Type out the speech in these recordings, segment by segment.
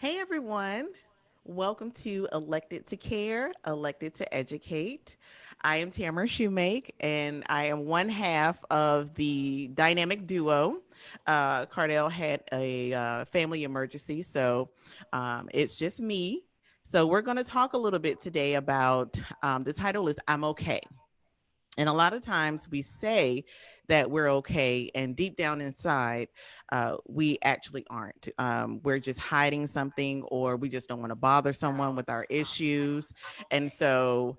Hey everyone, welcome to Elected to Care, Elected to Educate. I am Tamara Shewmake, and I am one half of the dynamic duo. Cardell had a family emergency, so it's just me. So we're going to talk a little bit today about the title is I'm Okay. And a lot of times we say that we're okay, and deep down inside, we actually aren't. We're just hiding something, or we just don't want to bother someone with our issues. And so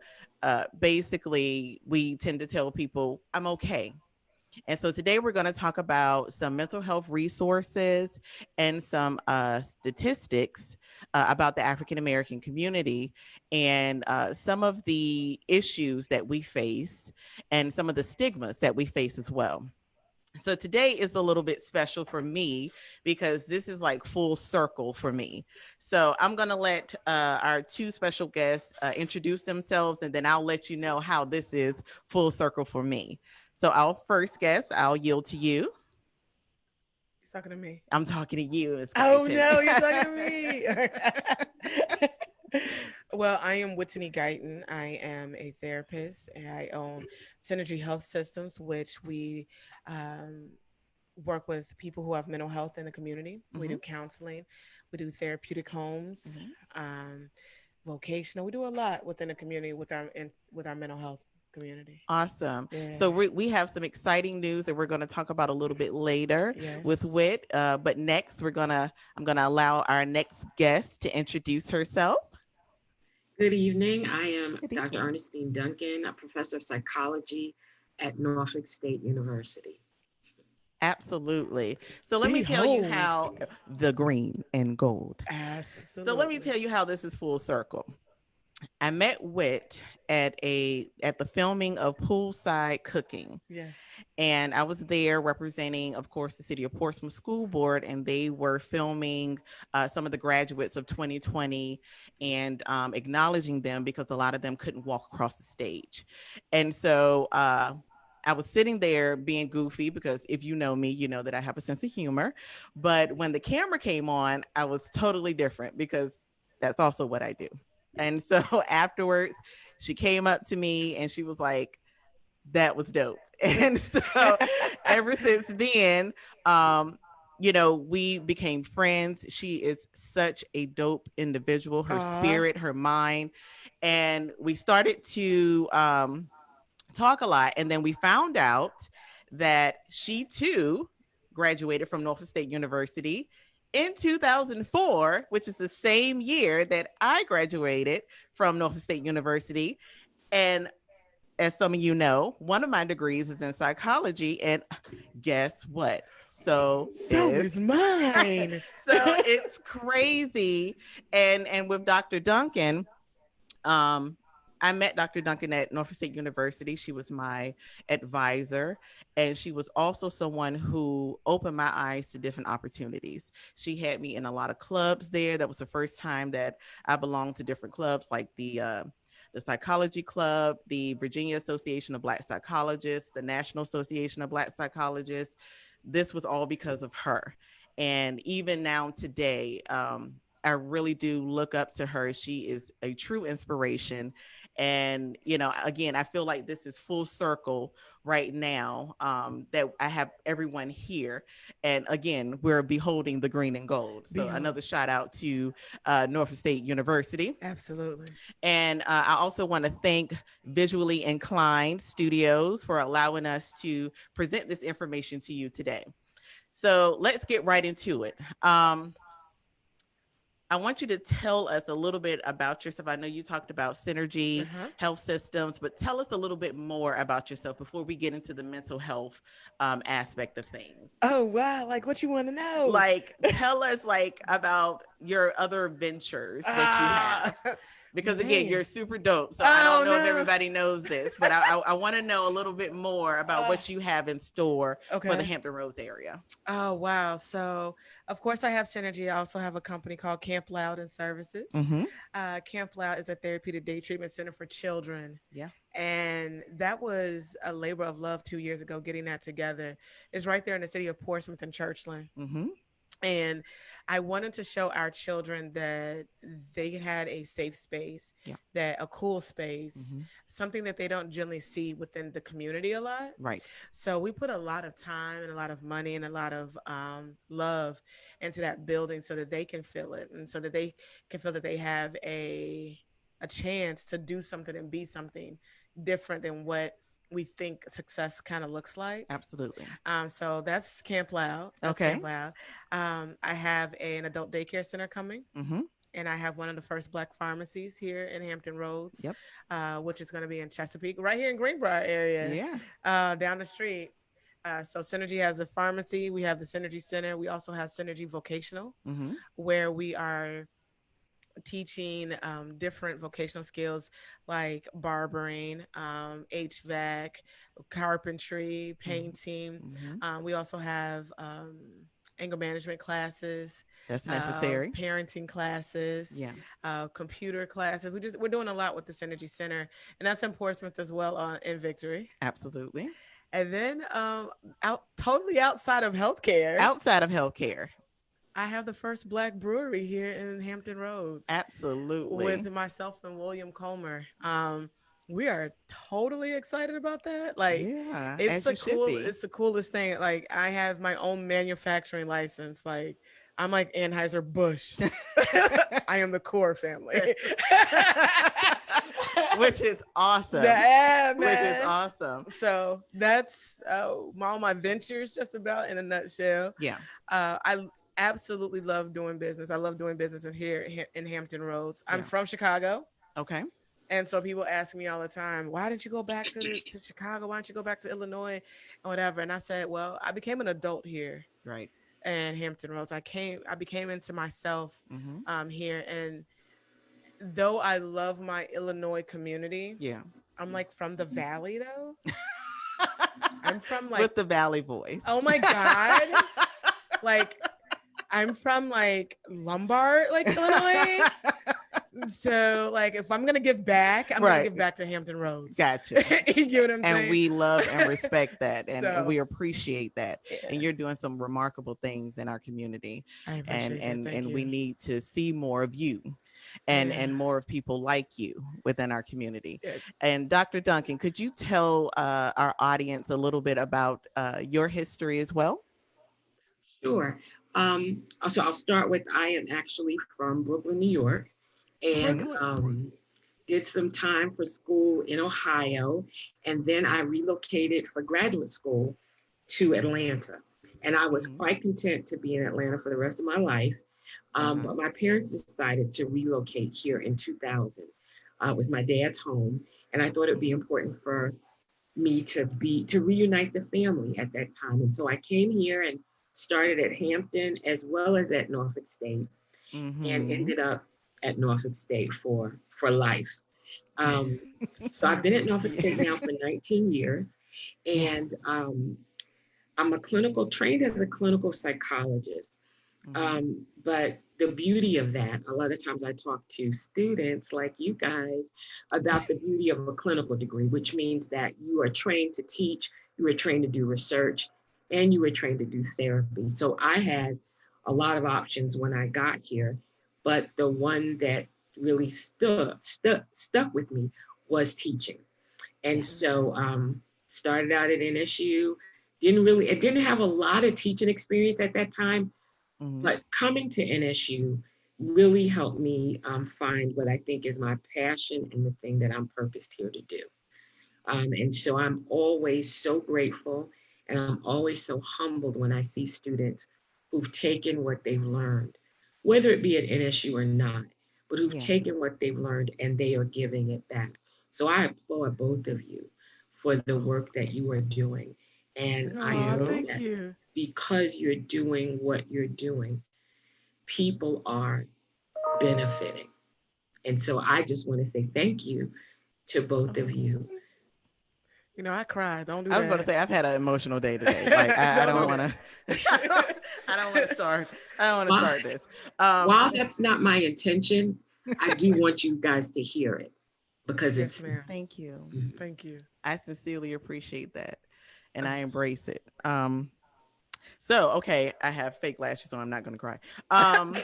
basically, we tend to tell people, I'm okay. And so today we're going to talk about some mental health resources and some statistics about the African American community and some of the issues that we face and some of the stigmas that we face as well. So today is a little bit special for me because this is like full circle for me. So I'm going to let our two special guests introduce themselves, and then I'll let you know how this is full circle for me. So our first guest, I'll yield to you. You're talking to me. I'm talking to you, Ms. Oh Guyton. no, you're talking to me. Well, I am Whitteney Guyton. I am a therapist and I own Synergy Health Systems, which we um, work with people who have mental health in the community. We Hmm. do counseling, we do therapeutic homes, Hmm. um, vocational. We do a lot within the community with our mental health community. Awesome. Yeah. So we have some exciting news that we're going to talk about a little bit later with Yes. Wit. But next, I'm gonna allow our next guest to introduce herself. Good evening. I am Good Dr. evening. Ernestine Duncan, a professor of psychology at Norfolk State University. Absolutely. So let me tell you Behold. how the green and gold. So let me Absolutely. tell you how this is full circle. I met Wit at the filming of Poolside Cooking, Yes. and I was there representing, of course, the City of Portsmouth School Board, and they were filming some of the graduates of 2020 and acknowledging them because a lot of them couldn't walk across the stage, and so. I was sitting there being goofy because if you know me, you know that I have a sense of humor. But when the camera came on, I was totally different because that's also what I do. And so afterwards, she came up to me and she was like, that was dope. And so ever since then, um, we became friends. She is such a dope individual, her Aw. spirit, her mind. And we started to talk a lot. And then we found out that she too graduated from Norfolk State University in 2004, which is the same year that I graduated from Norfolk State University. And as some of you know, one of my degrees is in psychology. And guess what? So So is is mine. so it's crazy. And with Dr. Duncan, um, I met Dr. Duncan at Norfolk State University. She was my advisor, and she was also someone who opened my eyes to different opportunities. She had me in a lot of clubs there. That was the first time that I belonged to different clubs, like the Psychology Club, the Virginia Association of Black Psychologists, the National Association of Black Psychologists. This was all because of her. And even now, today, I really do look up to her. She is a true inspiration. And, again, I feel like this is full circle right now, that I have everyone here. And again, we're beholding the green and gold. So Behold. another shout out to Norfolk State University. Absolutely. And I also want to thank Visually Inclined Studios for allowing us to present this information to you today. So let's get right into it. I want you to tell us a little bit about yourself. I know you talked about Synergy Uh-huh. Health Systems, but tell us a little bit more about yourself before we get into the mental health aspect of things. Oh wow, like what you want to know? Like, tell us like about your other ventures that you Ah, have, because again, man. you're super dope. So I Oh don't know if no. everybody knows this, but I want to know a little bit more about Uh, what you have in store for the okay. Hampton Roads area. Oh wow. So of course I have Synergy. I also have a company called Camp Loud and Services. Mm-hmm. Camp Loud is a therapeutic day treatment center for children. Yeah. And that was a labor of love 2 years ago, getting that together. It's right there in the city of Portsmouth and Churchland. Mm-hmm. And I wanted to show our children that they had a safe space, Yeah. that a cool space, Mm-hmm. something that they don't generally see within the community a lot. Right. So we put a lot of time and a lot of money and a lot of love into that building so that they can feel it, and so that they can feel that they have a chance to do something and be something different than what we think success kind of looks like. Absolutely. So that's Camp Loud. That's Okay. Camp Loud. I have an adult daycare center coming, Mm-hmm. and I have one of the first Black pharmacies here in Hampton Roads, Yep. which is going to be in Chesapeake, right here in Greenbrier area, Yeah. down the street. So Synergy has the pharmacy. We have the Synergy Center. We also have Synergy Vocational, Mm-hmm. where we are teaching different vocational skills like barbering, HVAC, carpentry, painting. Mm-hmm. We also have anger management classes, That's necessary. parenting classes, Yeah. computer classes. We're doing a lot with the Synergy Center, and that's in Portsmouth as well, in Victory. Absolutely. And then out totally outside of healthcare, Outside of healthcare. I have the first Black brewery here in Hampton Roads Absolutely. with myself and William Comer. We are totally excited about that. Like, Yeah, as you should be. it's the coolest thing. Like, I have my own manufacturing license. Like, I'm like Anheuser Busch. I am the core family. Which is awesome. Yeah, Which is man. awesome. So that's all my ventures, just about in a nutshell. Yeah. I absolutely love doing business. I love doing business in here in Hampton Roads. I'm Yeah. from Chicago. Okay. And so people ask me all the time, why didn't you go back to Chicago? Why don't you go back to Illinois and whatever? And I said, well, I became an adult here Right. in Hampton Roads. I became into myself Mm-hmm. here. And though I love my Illinois community, Yeah. I'm like from the valley though. I'm from like, With the Valley voice. oh my God. Like, I'm from like Lombard, like Illinois. So like if I'm gonna give back, I'm gonna Right. give back to Hampton Roads. Gotcha. You get what I'm And saying? we love and respect that, and So we appreciate that. And yeah, you're doing some remarkable things in our community, I and appreciate that. and Thank and we you. need to see more of you, and Yeah. and more of people like you within our community. Yeah. And Dr. Duncan, could you tell our audience a little bit about your history as well? Sure. So I'll start with I am actually from Brooklyn, New York, and Mm-hmm. Brooklyn. did some time for school in Ohio, and then I relocated for graduate school to Atlanta. And I was Mm-hmm. quite content to be in Atlanta for the rest of my life. Uh-huh. But my parents decided to relocate here in 2000. It was my dad's home, and I thought it would be important for me to reunite the family at that time. And so I came here and started at Hampton as well as at Norfolk State, and Mm-hmm. ended up at Norfolk State for life. Um, so I've Smart been at moves. Norfolk State now for 19 years, and Yes. I'm a clinical trained as a clinical psychologist. Mm-hmm. But the beauty of that, a lot of times I talk to students like you guys about the beauty of a clinical degree, which means that you are trained to teach, you are trained to do research, and you were trained to do therapy. So I had a lot of options when I got here, but the one that really stuck with me was teaching. And Yes. so started out at NSU, it didn't have a lot of teaching experience at that time, Mm-hmm. but coming to NSU really helped me find what I think is my passion and the thing that I'm purposed here to do. And so I'm always so grateful, and I'm always so humbled when I see students who've taken what they've learned, whether it be at NSU or not, but who've Yeah. taken what they've learned and they are giving it back. So I applaud both of you for the work that you are doing. And Thank I Oh, know you. thank that you. because you're doing what you're doing, people are benefiting. And so I just want to say thank you to both of Oh. you. You know, I cried. Don't do I was about to that. say I've had an emotional day today. Like I Don't don't do want to. that. I don't want to start. I don't want to While, start this. while that's not my intention, I do want you guys to hear it because Yes, it's ma'am. Thank you. Thank you. I sincerely appreciate that, and I embrace it. So, okay, I have fake lashes, so I'm not going to cry. Um,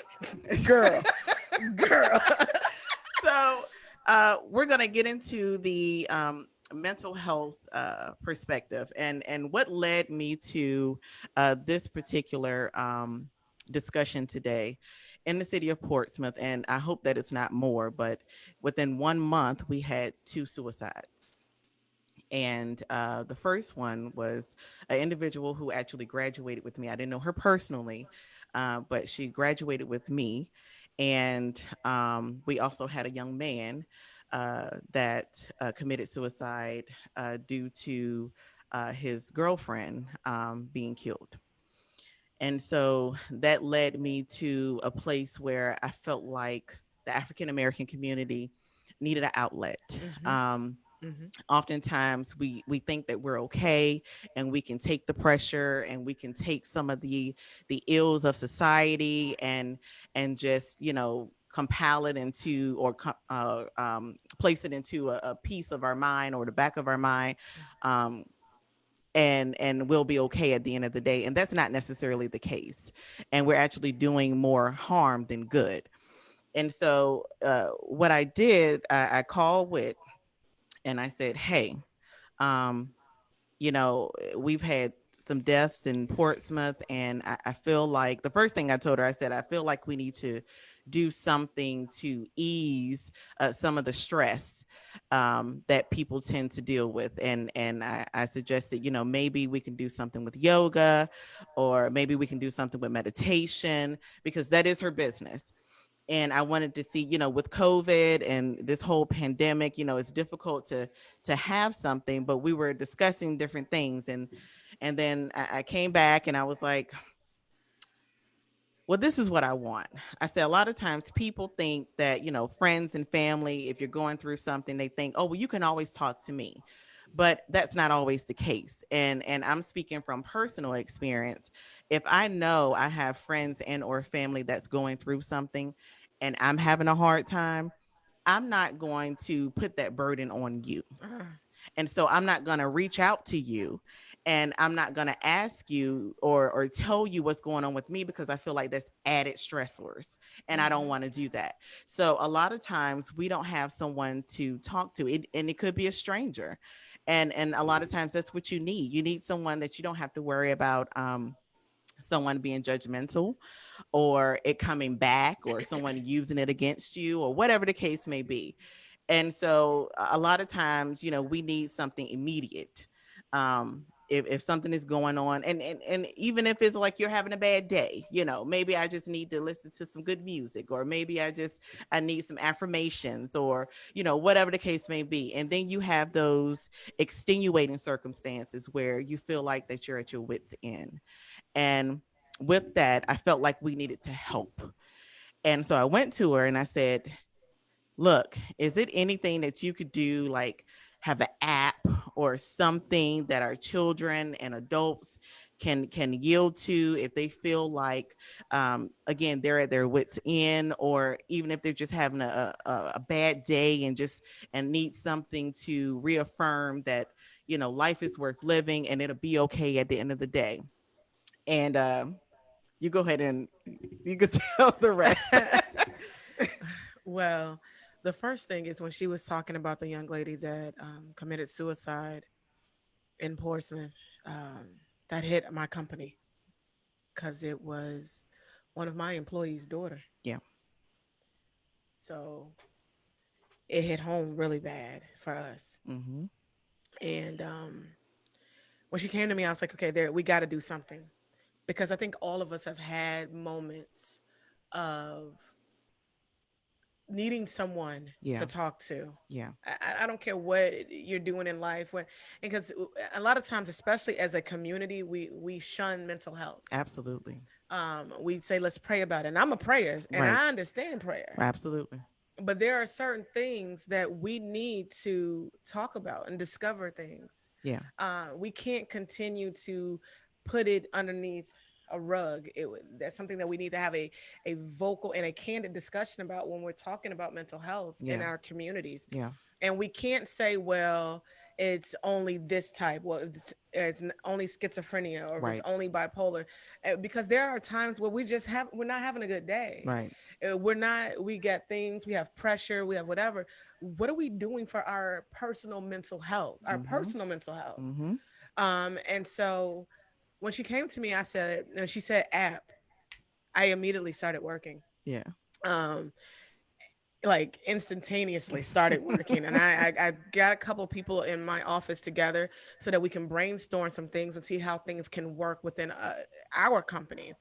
Girl, girl. so, we're going to get into the mental health perspective and what led me to this particular discussion today in the city of Portsmouth. And I hope that it's not more, but within 1 month, we had two suicides. And the first one was an individual who actually graduated with me. I didn't know her personally, but she graduated with me. And we also had a young man that committed suicide due to his girlfriend being killed. And so that led me to a place where I felt like the African American community needed an outlet. Mm-hmm. Um, Mm-hmm. Oftentimes we think that we're okay and we can take the pressure and we can take some of the ills of society and just compile it into or place it into a piece of our mind or the back of our mind, um, and we'll be okay at the end of the day, and that's not necessarily the case, and we're actually doing more harm than good. And so what I did, I called Wit and I said, hey, um, we've had some deaths in Portsmouth, and I feel like the first thing I told her, I said, I feel like we need to do something to ease some of the stress that people tend to deal with. And I suggested, maybe we can do something with yoga, or maybe we can do something with meditation, because that is her business. And I wanted to see, with COVID and this whole pandemic, it's difficult to have something, but we were discussing different things. And then I came back and I was like, well, this is what I want. I said, a lot of times people think that, friends and family, if you're going through something, they think, oh, well, you can always talk to me. But that's not always the case. And I'm speaking from personal experience. If I know I have friends and or family that's going through something and I'm having a hard time, I'm not going to put that burden on you. Ah, And so I'm not going to reach out to you, and I'm not going to ask you or tell you what's going on with me, because I feel like that's added stressors and I don't mm-hmm. want to do that. So a lot of times we don't have someone to talk to, and it could be a stranger. And a lot of times that's what you need. You need someone that you don't have to worry about someone being judgmental or it coming back or someone using it against you or whatever the case may be. And so a lot of times, we need something immediate. If something is going on, and even if it's like you're having a bad day, maybe I just need to listen to some good music, or maybe I need some affirmations, or whatever the case may be. And then you have those extenuating circumstances where you feel like that you're at your wits end. And with that, I felt like we needed to help. And so I went to her and I said, look, is it anything that you could do, like have an app or something that our children and adults can yield to if they feel like, again, they're at their wits end, or even if they're just having a bad day and just and need something to reaffirm that life is worth living and it'll be okay at the end of the day. And you go ahead and you could tell the rest. Well, the first thing is when she was talking about the young lady that committed suicide in Portsmouth. That hit my company because it was one of my employees' daughter. Yeah. So it hit home really bad for us. Mm-hmm. And when she came to me, I was like, okay, there, we got to do something, because I think all of us have had moments of needing someone Yeah. to talk to. Yeah. I don't care what you're doing in life, when, because a lot of times, especially as a community, we shun mental health. Absolutely. We say let's pray about it, and I'm a prayer, and Right. I understand prayer, Absolutely. but there are certain things that we need to talk about and discover things. Yeah. We can't continue to put it underneath a rug. That's something that we need to have a vocal and a candid discussion about when we're talking about mental health in Yeah. our communities. Yeah. And we can't say, well, it's only this type. Well, only schizophrenia, or if it's Right. only bipolar, because there are times where we're not having a good day. Right. We're not. We get things. We have pressure. We have whatever. What are we doing for our personal mental health? Our Mhm. personal mental health. Mhm. And so when she came to me, I said, and she said app. I immediately started working. Yeah. Um, like instantaneously started working, and I got a couple people in my office together so that we can brainstorm some things and see how things can work within our company.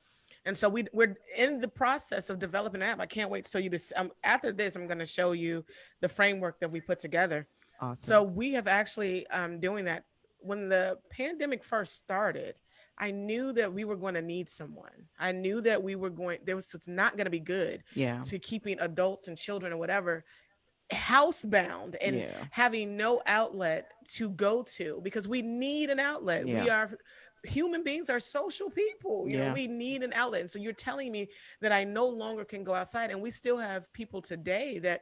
And so we're in the process of developing an app. I can't wait to show you this. After this, I'm going to show you the framework that we put together. So Awesome. we have actually doing that. When the pandemic first started, I knew that we were going to need someone. I knew that we were going, there was, it's not going to be good Yeah. to keeping adults and children or whatever housebound and Yeah. having no outlet to go to, because we need an outlet. Yeah. We are human beings, are social people, Yeah. we need an outlet. And so you're telling me that I no longer can go outside, and we still have people today that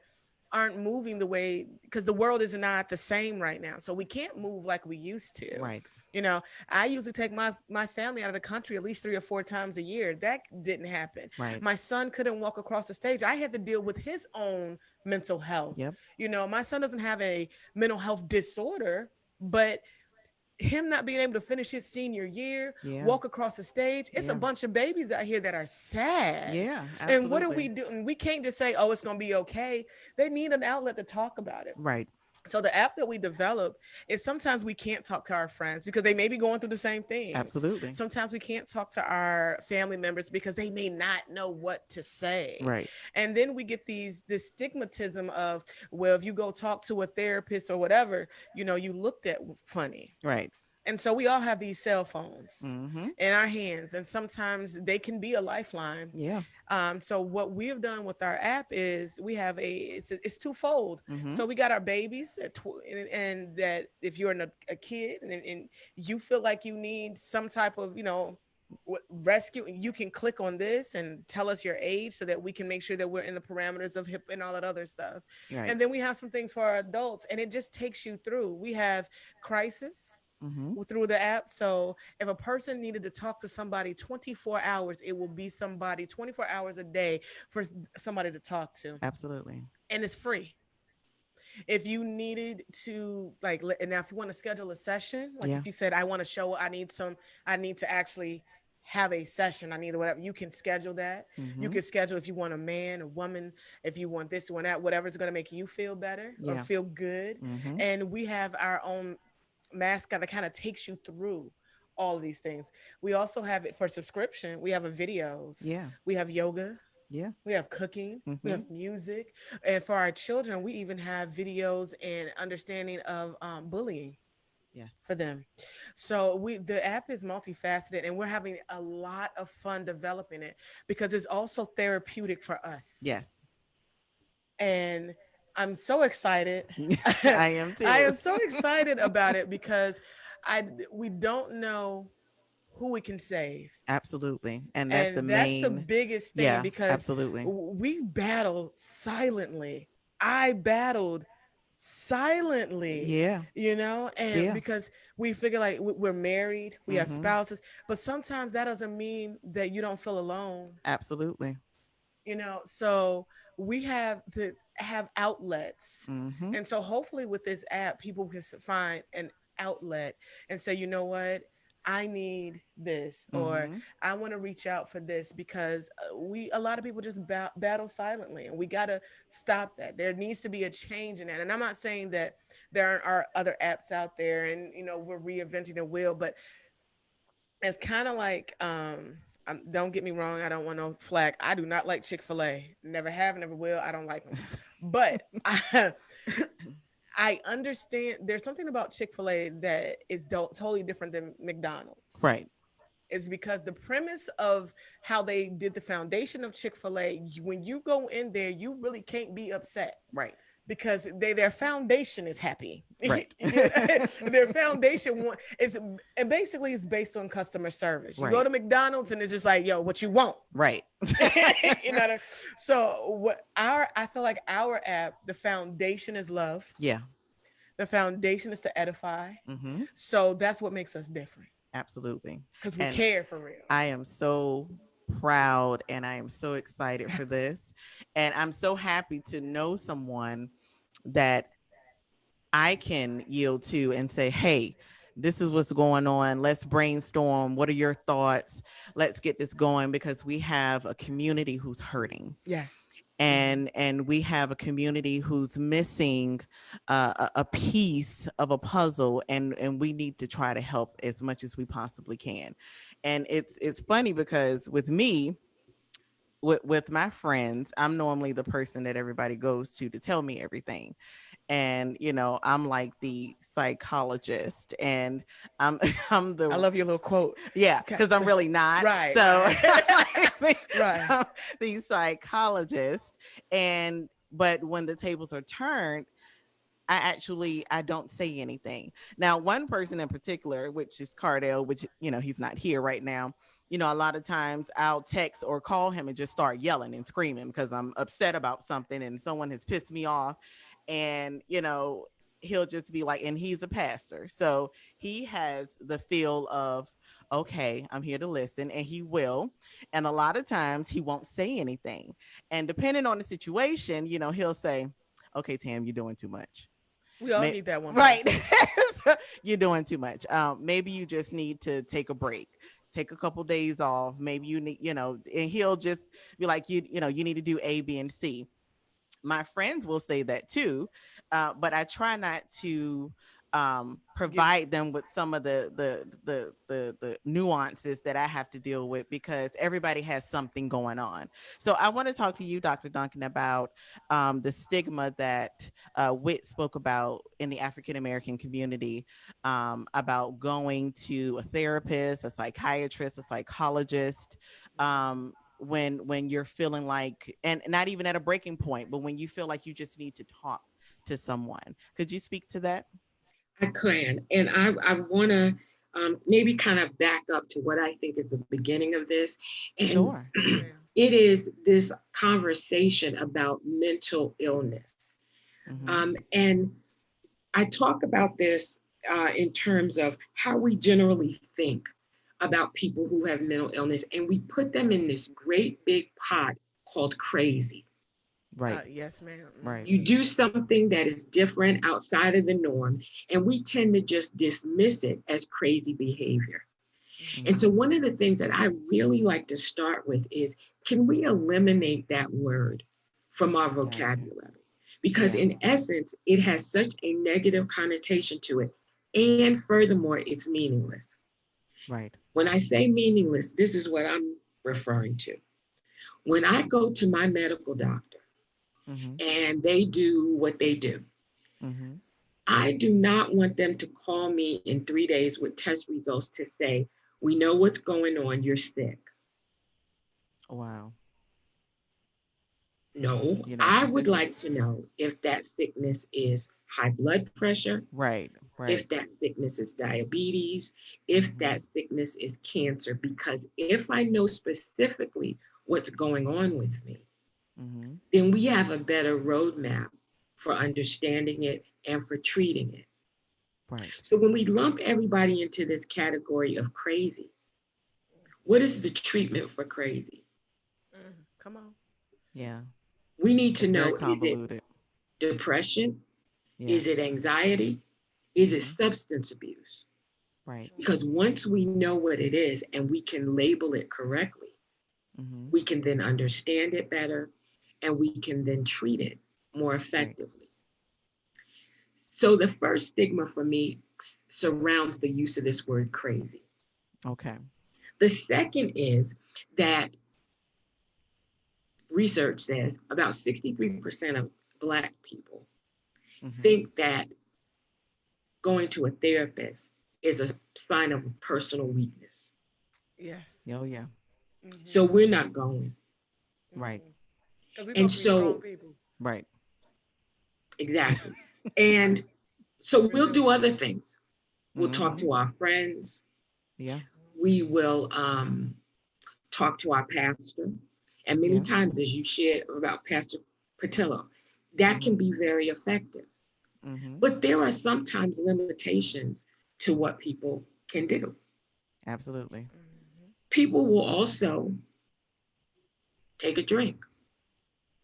aren't moving the way, because the world is not the same right now, so we can't move like we used to. Right. you know I usually take my family out of the country at least 3 or 4 times a year. That didn't happen. Right. My son couldn't walk across the stage. I had to deal with his own mental health. Yep. My son doesn't have a mental health disorder, but him not being able to finish his senior year, Yeah. walk across the stage, it's a Yeah. bunch of babies out here that are sad. Yeah. And what are we Absolutely. doing? We can't just say, oh, it's going to be okay. They need an outlet to talk about it. Right. So the app that we developed is, sometimes we can't talk to our friends because they may be going through the same things. Absolutely. Sometimes we can't talk to our family members because they may not know what to say. Right. And then we get this stigmatism of, well, if you go talk to a therapist or whatever, you looked at funny. Right. And so we all have these cell phones Mhm. in our hands, and sometimes they can be a lifeline. Yeah. So what we have done with our app is we have it's twofold. Mhm. So we got our babies and that if you're a kid and you feel like you need some type of rescue, you can click on this and tell us your age so that we can make sure that we're in the parameters of HIP and all that other stuff. Right. And then we have some things for our adults, and it just takes you through. We have crisis Mhm. through the app. So if a person needed to talk to somebody 24 hours, it will be somebody 24 hours a day for somebody to talk to. Absolutely. And it's free. If you needed to, like, and now if you want to schedule a session, like Yeah. if you said, I want to show, I need to actually have a session, I need whatever, you can schedule that. You Mhm. can schedule if you want a man, a woman, if you want this, you want that, whatever's going to make you feel better or Yeah. feel good. Mhm. And we have our own mascot that kind of takes you through all of these things. We also have it for subscription. We have a videos. Yeah. We have yoga. Yeah. We have cooking. We Mhm. have music. And for our children, we even have videos and understanding of bullying Yes. for them. So the app is multifaceted, and we're having a lot of fun developing it because it's also therapeutic for us. Yes. And I'm so excited. I am I too. am so excited about it because we don't know who we can save. Absolutely. And that's the And that's the main. biggest thing Yeah, because absolutely. we battle silently. I battled silently, Yeah. and Yeah. because we figure like we're married, we have Mhm. spouses, but sometimes that doesn't mean that you don't feel alone. Absolutely. So we have to have outlets. Mhm. And so hopefully with this app, people can find an outlet and say, you know what, I need this, or Mhm. I want to reach out for this, because a lot of people just battle silently, and we got to stop that. There needs to be a change in that. And I'm not saying that there are other apps out there and we're reinventing the wheel, but it's kind of like don't get me wrong, I don't want no flack. I do not like Chick-fil-A. Never have, never will. I don't like them. But I understand there's something about Chick-fil-A that is totally different than McDonald's. Right. It's because the premise of how they did the foundation of Chick-fil-A, when you go in there, you really can't be upset Right. because their foundation is happy. Right. Their foundation is, and basically it's based on customer service. You go Right. to McDonald's and it's just like, yo, what you want? Right. you know. So I feel like our app, the foundation is love. Yeah. The foundation is to edify. Mm-hmm. So that's what makes us different Absolutely. because we And care for real. I am so proud and I am so excited for this. And I'm so happy to know someone that I can yield to and say, hey, this is what's going on. Let's brainstorm. What are your thoughts? Let's get this going because we have a community who's hurting. Yes. And we have a community who's missing a piece of a puzzle, and we need to try to help as much as we possibly can. And it's funny because with me, with my friends, I'm normally the person that everybody goes to tell me everything. And I'm like the psychologist, and I'm I'm I the love your little quote. yeah, because I'm really not. Right, So right. Right. I'm the psychologist. And but when the tables are turned, I don't say anything. Now, one person in particular, which is Cardell, which he's not here right now. A lot of times I'll text or call him and just start yelling and screaming because I'm upset about something and someone has pissed me off. And he'll just be like, and he's a pastor, so he has the feel of, okay, I'm here to listen, and he will. And a lot of times he won't say anything. And depending on the situation, he'll say, okay, Tam, you're doing too much. We all need that one Right. person. You're doing too much. Maybe you just need to take a break, take a couple days off. Maybe you need, and he'll just be like, you need to do A, B, and C. My friends will say that too, but I try not to Give provide them with some of the nuances that I have to deal with because everybody has something going on. So I want to talk to you, Dr. Duncan, about the stigma that Whit spoke about in the African American community, about going to a therapist, a psychiatrist, a psychologist, when you're feeling like, and not even at a breaking point, but when you feel like you just need to talk to someone. Could you speak to that? I can. And I want to maybe kind of back up to what I think is the beginning of this. And Sure. yes, ma'am. it is this conversation about mental illness. Mm-hmm. And I talk about this in terms of how we generally think about people who have mental illness, and we put them in this great big pot called crazy. Right. Yes, ma'am. Right. You do something that is different outside of the norm, and we tend to just dismiss it as crazy behavior. And Mm-hmm. so, one of the things that I really like to start with is, can we eliminate that word from our Gotcha. vocabulary? Because, Yeah. in essence, it has such a negative connotation to it. And furthermore, it's meaningless. Right. When I say meaningless, this is what I'm referring to. When I go to my medical doctor Mm-hmm. and they do what they do, Mm-hmm. I do not want them to call me in 3 days with test results to say, we know what's going on, you're sick. Wow. No, You're not I would specific. like to know if that sickness is high blood pressure, Right. if Right. that sickness is diabetes, if Mm-hmm. that sickness is cancer. Because if I know specifically what's going on with me, Mm-hmm. then we have a better roadmap for understanding it and for treating it. Right. So when we lump everybody into this category of crazy, what is the treatment for crazy? Come on. Yeah. We need to It's very know, is it convoluted. depression? Yeah. Is it anxiety? Is it Mm-hmm. substance abuse? Right. Because once we know what it is and we can label it correctly, Mm-hmm. we can then understand it better and we can then treat it more Right. effectively. So the first stigma for me surrounds the use of this word crazy. Okay. The second is that research says about 63% of Black people Mm-hmm. think that going to a therapist is a sign of personal weakness. Yes. Oh yeah. So we're not going. Right. Because we're And supposed to be strong so, people. Right. exactly. And so we'll do Resilient. other things. We'll talk Mm-hmm. to our friends. Yeah. We will talk to our pastor. And many Yeah. times, as you shared about Pastor Patillo, that Mm-hmm. can be very effective. Mm-hmm. But there are sometimes limitations to what people can do. Absolutely. Mhm. People will also take a drink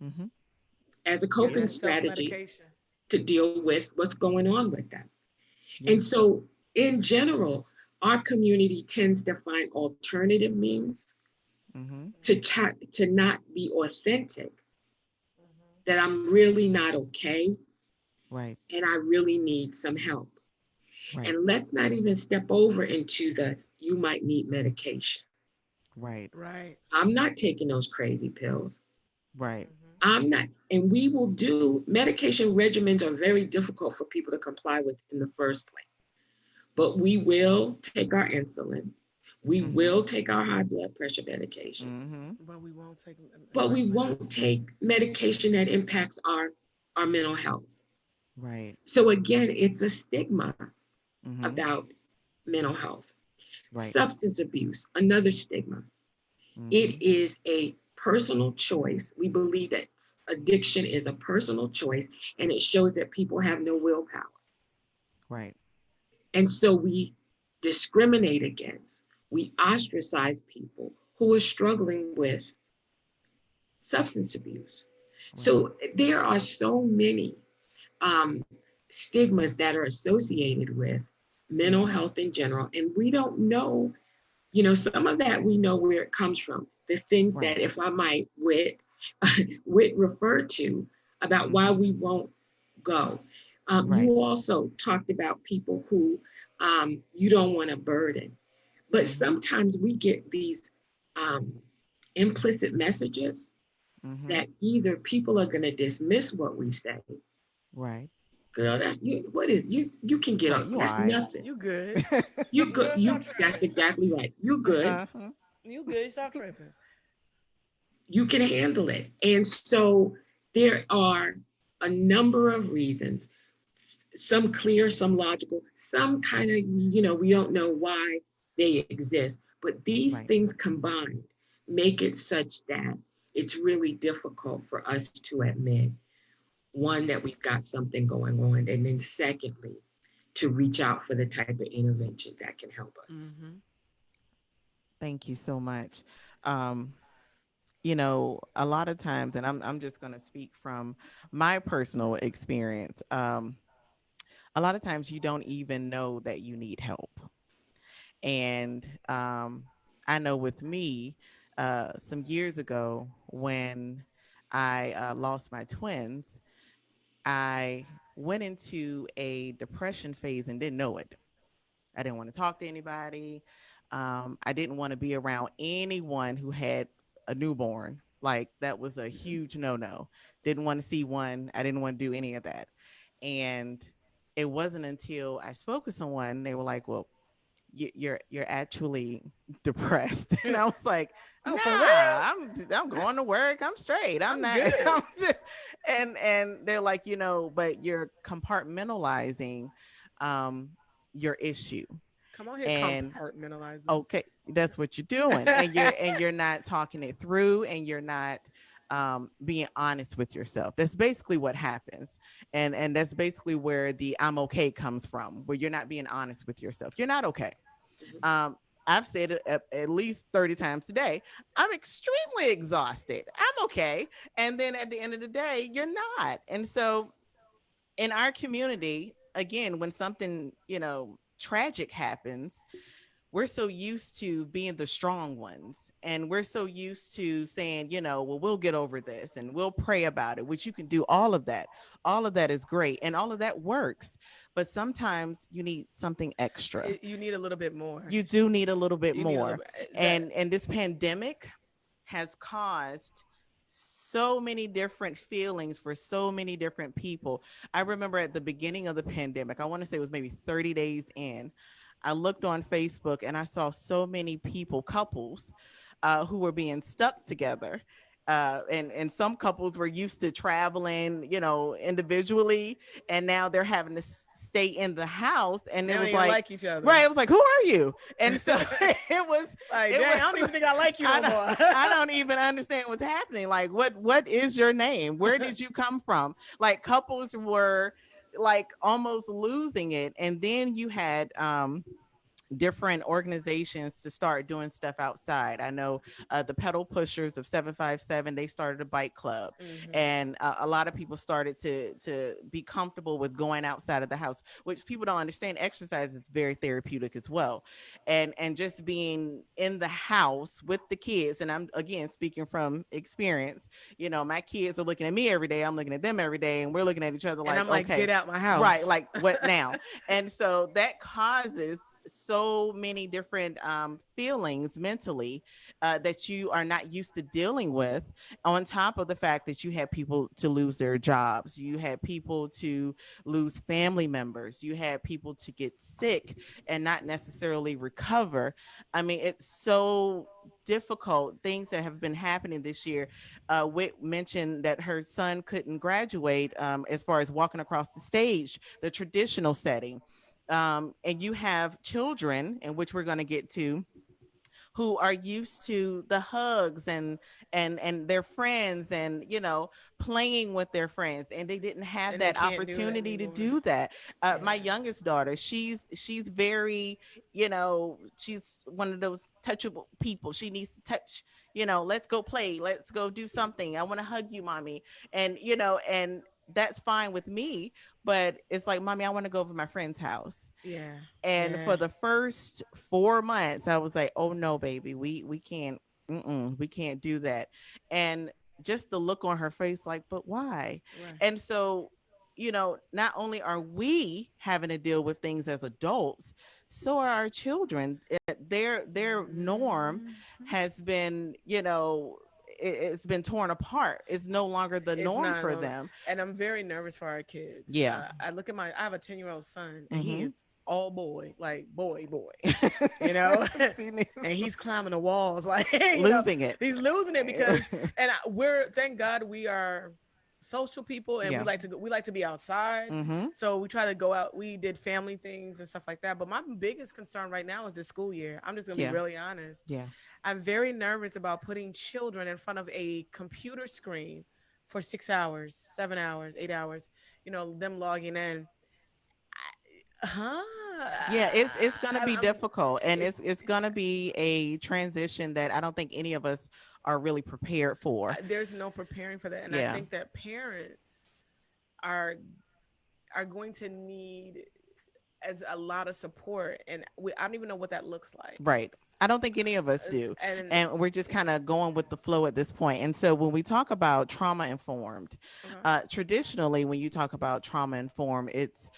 Mm-hmm. as a Yeah, coping Yeah. that self strategy medication. to deal with what's going on with them. Yeah. And so, in general, our community tends to find alternative means Mm-hmm. to not be authentic, Mhm. that I'm really not okay Right. and I really need some help. Right. And let's not even step over into the you might need medication. Right. Right. I'm not taking those crazy pills. Right. Mhm. I'm not, and we will do medication regimens are very difficult for people to comply with in the first place. But we will take our insulin. We Mm-hmm. will take our high blood pressure medication, Mm-hmm. But we won't take but we certain won't meds. take medication that impacts our mental health. Right. So again, it's a stigma Mm-hmm. about mental health. Right. Substance abuse, another stigma. Mm-hmm. It is a personal choice. We believe that addiction is a personal choice and it shows that people have no willpower. Right. And so we discriminate against, we ostracize people who are struggling with substance abuse. Right. So there are so many um, stigmas that are associated with mental Mm-hmm. health in general. And we don't know, some of that we know where it comes from. The things that, Right. if I might, Wit referred to about why Mm-hmm. we won't go. Right. You also talked about people who you don't want to burden. But Mm-hmm. sometimes we get these um, implicit messages Mm-hmm. that either people are going to dismiss what we say. Right. Girl, that's you. What is you? You can get Right. up. You all That's right. nothing. You good. You You good. good, stop You. That's tripping. exactly right. You're good. Uh-huh. You good, stop tripping. You can handle it. And so there are a number of reasons, some clear, some logical, some kind of, we don't know why they exist. But these Right. things combined make it such that it's really difficult for us to admit, one, that we've got something going on. And then, secondly, to reach out for the type of intervention that can help us. Mhm. Thank you so much. Um, a lot of times, and I'm just gonna speak from my personal experience. A lot of times you don't even know that you need help. And I know with me, some years ago when I lost my twins, I went into a depression phase and didn't know it. I didn't want to talk to anybody. I didn't want to be around anyone who had a newborn. Like that was a huge no no. Didn't want to see one. I didn't want to do any of that. And it wasn't until I spoke with someone, they were like, "Well, you're actually depressed." And I was like, Oh, "Nah, for real? I'm going to work. I'm straight. I'm I'm not." good. I'm just, and they're like, but you're compartmentalizing um, your issue. Come on here, And compartmentalizing. okay, that's what you're doing, and you're not talking it through, and you're not being honest with yourself. That's basically what happens, and that's basically where the "I'm okay" comes from, where you're not being honest with yourself. You're not okay. Mhm. um I've said it at least 30 times today. I'm extremely exhausted. I'm okay. And then at the end of the day, you're not. And so in our community, again, when something, tragic happens, we're so used to being the strong ones, and we're so used to saying, well, we'll get over this and we'll pray about it, which you can do. All of that is great, and all of that works, but sometimes you need something extra. You need a little bit more. You do need a little bit You need a more. little bit that. And this pandemic has caused so many different feelings for so many different people. I remember at the beginning of the pandemic, I want to say it was maybe 30 days in, I looked on Facebook and I saw so many people, couples, who were being stuck together. And some couples were used to traveling, individually, and now they're having to stay in the house. And They it don't was even like, like each other. right, it was like, who are you? And so it was, Like, it dang, I don't was. even think I like you I no don't, more. I don't even understand what's happening. Like, what is your name? Where did you come from? Like, couples were like almost losing it. And then you had different organizations to start doing stuff outside. I know the pedal pushers of 757, they started a bike club, Mm-hmm. and a lot of people started to be comfortable with going outside of the house, which people don't understand. Exercise is very therapeutic as well, and just being in the house with the kids. And I'm again speaking from experience. You know, my kids are looking at me every day. I'm looking at them every day, and we're looking at each other And like, I'm like, okay, get out my right, house. like what now? And so that causes so many different feelings mentally that you are not used to dealing with, on top of the fact that you had people to lose their jobs, you had people to lose family members, you had people to get sick and not necessarily recover. I mean, it's so difficult, things that have been happening this year. Wit mentioned that her son couldn't graduate, as far as walking across the stage, the traditional setting. And you have children, and which we're going to get to, who are used to the hugs and their friends, and playing with their friends, and they didn't have And they that can't do that opportunity to anymore. do that. My Yeah. youngest daughter, she's very, she's one of those touchable people. She needs to touch, let's go play, let's go do something, I want to hug you, mommy. And that's fine with me, but it's like, mommy, I want to go over to my friend's house. Yeah. And Yeah. for the first 4 months, I was like, "Oh no, baby, we can't, we can't do that." And just the look on her face, like, "But why?" Right. And so, not only are we having to deal with things as adults, so are our children. Their norm Mhm. has been, it's been torn apart. It's no longer the It's norm not for no, them. and I'm very nervous for our kids. Yeah. I look at I have a 10-year-old son, and he Mm-hmm. is all boy, like boy, you know, See, and he's climbing the walls, like losing it. he's losing it because, and we're thank God we are social people, and Yeah. we like to be outside, Mm-hmm. so we try to go out. We did family things and stuff like that. But my biggest concern right now is the school year. I'm just gonna be Yeah. really honest. Yeah. I'm very nervous about putting children in front of a computer screen for 6 hours, 7 hours, 8 hours, them logging in. Huh? Yeah, it's gonna be I'm difficult, and it's it's gonna be a transition that I don't think any of us are really prepared for. there's no preparing for that. And I Yeah. think that parents are going to need as a lot of support, and I don't even know what that looks like. Right. I don't think any of us do. And And we're just kind of going with the flow at this point. And so when we talk about trauma informed, okay. traditionally, when you talk about trauma informed, it's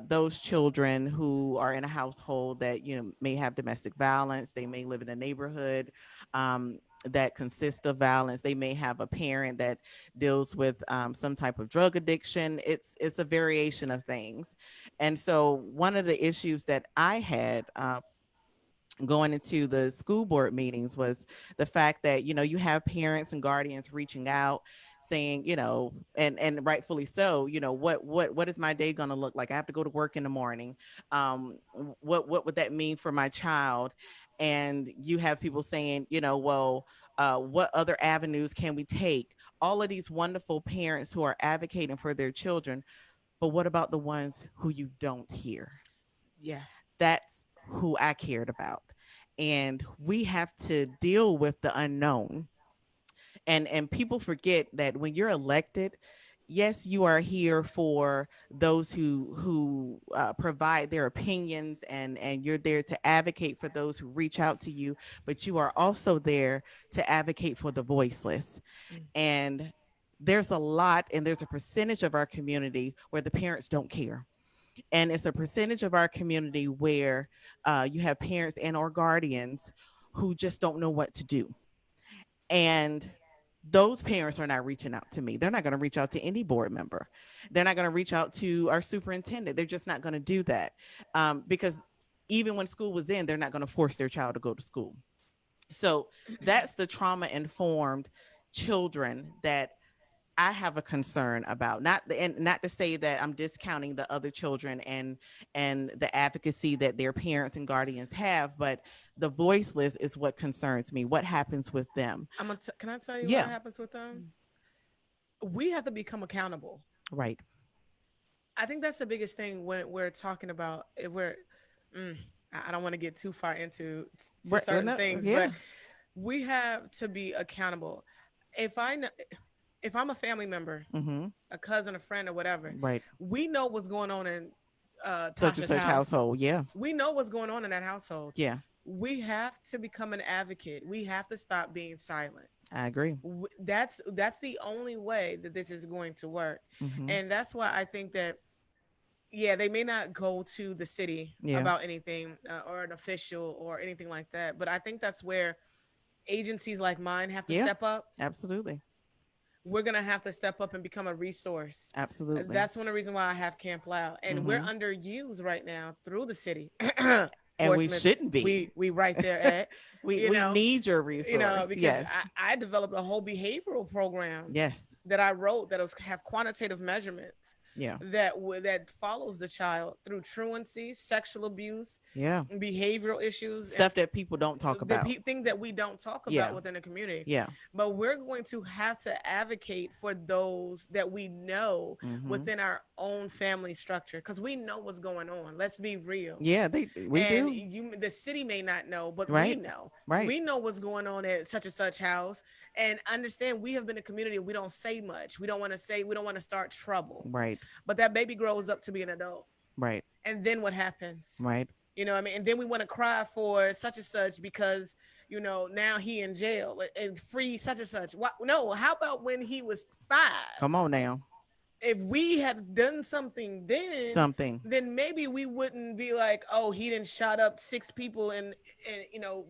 those children who are in a household that, may have domestic violence. They may live in a neighborhood that consists of violence. They may have a parent that deals with some type of drug addiction. It's a variation of things. And so one of the issues that I had going into the school board meetings was the fact that you have parents and guardians reaching out, saying, and rightfully so, what is my day going to look like? I have to go to work in the morning. What would that mean for my child? And you have people saying, well, what other avenues can we take? All of these wonderful parents who are advocating for their children, but what about the ones who you don't hear? Yeah. That's who I cared about. And we have to deal with the unknown. And people forget that when you're elected, yes, you are here for those who provide their opinions, and you're there to advocate for those who reach out to you, but you are also there to advocate for the voiceless. Mm. And there's a lot, and there's a percentage of our community where the parents don't care, and it's a percentage of our community where you have parents and or guardians who just don't know what to do. And those parents are not reaching out to me. They're not going to reach out to any board member. They're not going to reach out to our superintendent. They're just not going to do that, because even when school was in, they're not going to force their child to go to school. So that's the trauma informed children that I have a concern about. Not to say that I'm discounting the other children and the advocacy that their parents and guardians have, but the voiceless is what concerns me. What happens with them? Can I tell you what Yeah. happens with them? We have to become accountable. Right. I think that's the biggest thing when we're talking about if we're mm, I don't want to get too far into to Right. Well, certain no, things, but yeah. we have to be accountable. If I know, if I'm a family member, Mm-hmm. a cousin, a friend, or whatever, Right. we know what's going on in Such and Tasha's such house. household. Yeah. We know what's going on in that household. Yeah. We have to become an advocate. We have to stop being silent. I agree. That's the only way that this is going to work, Mm-hmm. and that's why I think that yeah, they may not go to the city Yeah. about anything or an official or anything like that, but I think that's where agencies like mine have to Yeah. step up. Absolutely. We're gonna have to step up and become a resource. Absolutely. That's one of the reasons why I have Camp Loud, and we're Mm-hmm. underused right now through the city. And we Portsmouth, shouldn't be. we right there at, we you we know, need your resource. because Yes. I developed a whole behavioral program Yes. that I wrote that have quantitative measurements Yeah. that follows the child through truancy, sexual abuse, Yeah. behavioral issues, and Stuff that people don't talk about. things that we don't talk about Yeah. within the community. Yeah. But we're going to have to advocate for those that we know Mm-hmm. within our own family structure because we know what's going on. Let's be real. Yeah. We And do. the city may not know, but we Right. know. Right. We know what's going on at such and such house, and understand we have been a community. We don't say much. We don't want to say. We don't want to start trouble. Right. But that baby grows up to be an adult, Right. and then what happens? Right. You know what I mean? And then we want to cry for such and such because now he in jail and free such and such. What? No, how about when he was 5? Come on now. If we had done something Something. then maybe we wouldn't be like, oh, he didn't shot up 6 people in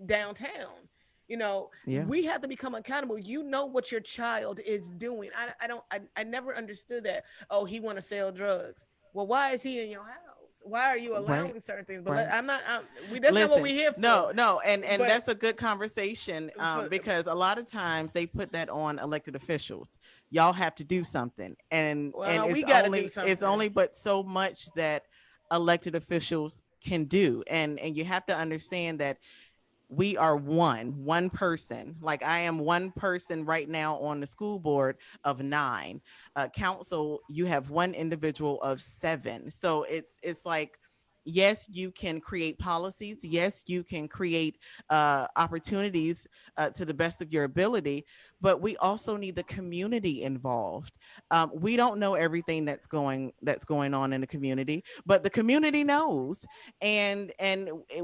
downtown. Yeah. We have to become accountable. You know what your child is doing. I don't. I never understood that. Oh, he want to sell drugs. Well, why is he in your house? Why are you Right. allowing certain things? But Right. I'm not. That's not what Listen, we're here no, for. no, and But that's a good conversation, for, because a lot of times they put that on elected officials. Y'all have to do something, and well, we got to do it's something. only but so much that elected officials can do, and you have to understand that we are one person. Like I am one person right now on the school board of 9. Council, you have one individual of 7. So it's like, yes, you can create policies, yes, you can create opportunities to the best of your ability, but we also need the community involved. We don't know everything that's going on in the community, but the community knows, and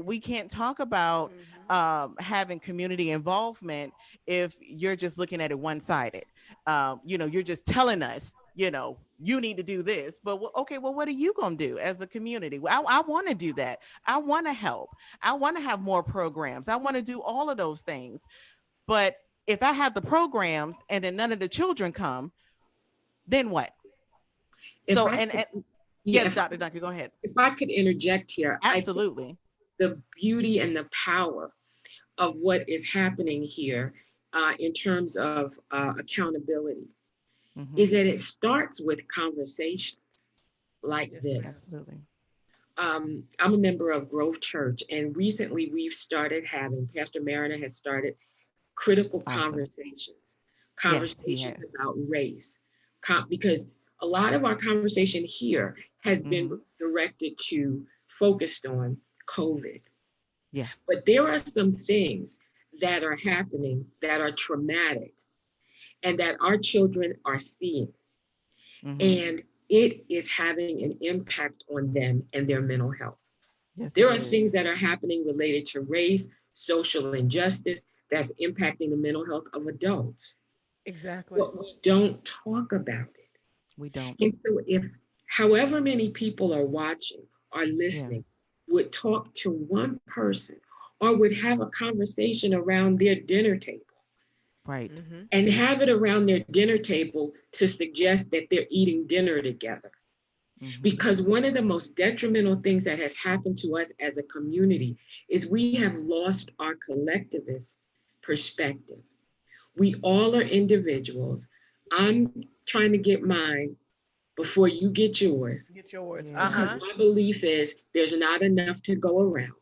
we can't talk about Mhm. having community involvement if you're just looking at it one-sided. You're just telling us, you need to do this, but okay, well, what are you going to do as a community? Well, I want to do that. I want to help. I want to have more programs. I want to do all of those things. But if I have the programs and then none of the children come, then what? If So, I and, could, and yeah, yes, Dr. Duncan, go ahead. if I could interject here, I think Absolutely. the beauty and the power of what is happening here in terms of accountability Hmm. is that it starts with conversations like Yes, ma'am. this. Absolutely. I'm a member of Grove Church, and recently we've started having, Pastor Mariner has started critical Awesome. conversations, Yes, he conversations has. about race, because a lot of our conversation here has been Hmm. directed to, focused on COVID. Yeah. But there are some things that are happening that are traumatic and that our children are seeing. Hmm. And it is having an impact on them and their mental health. Yes, it There are things is. that are happening related to race, social injustice that's impacting the mental health of adults. Exactly. But we don't talk about it. We don't. And so, if however many people are watching or Yeah. listening would talk to one person or would have a conversation around their dinner table Right. Mhm. and have it around their dinner table to suggest that they're eating dinner together. Hmm. Because one of the most detrimental things that has happened to us as a community is we have lost our collectivist perspective. We all are individuals. I'm trying to get mine before you get yours Get yours. because Yeah. Uh-huh. my belief is there's not enough to go around.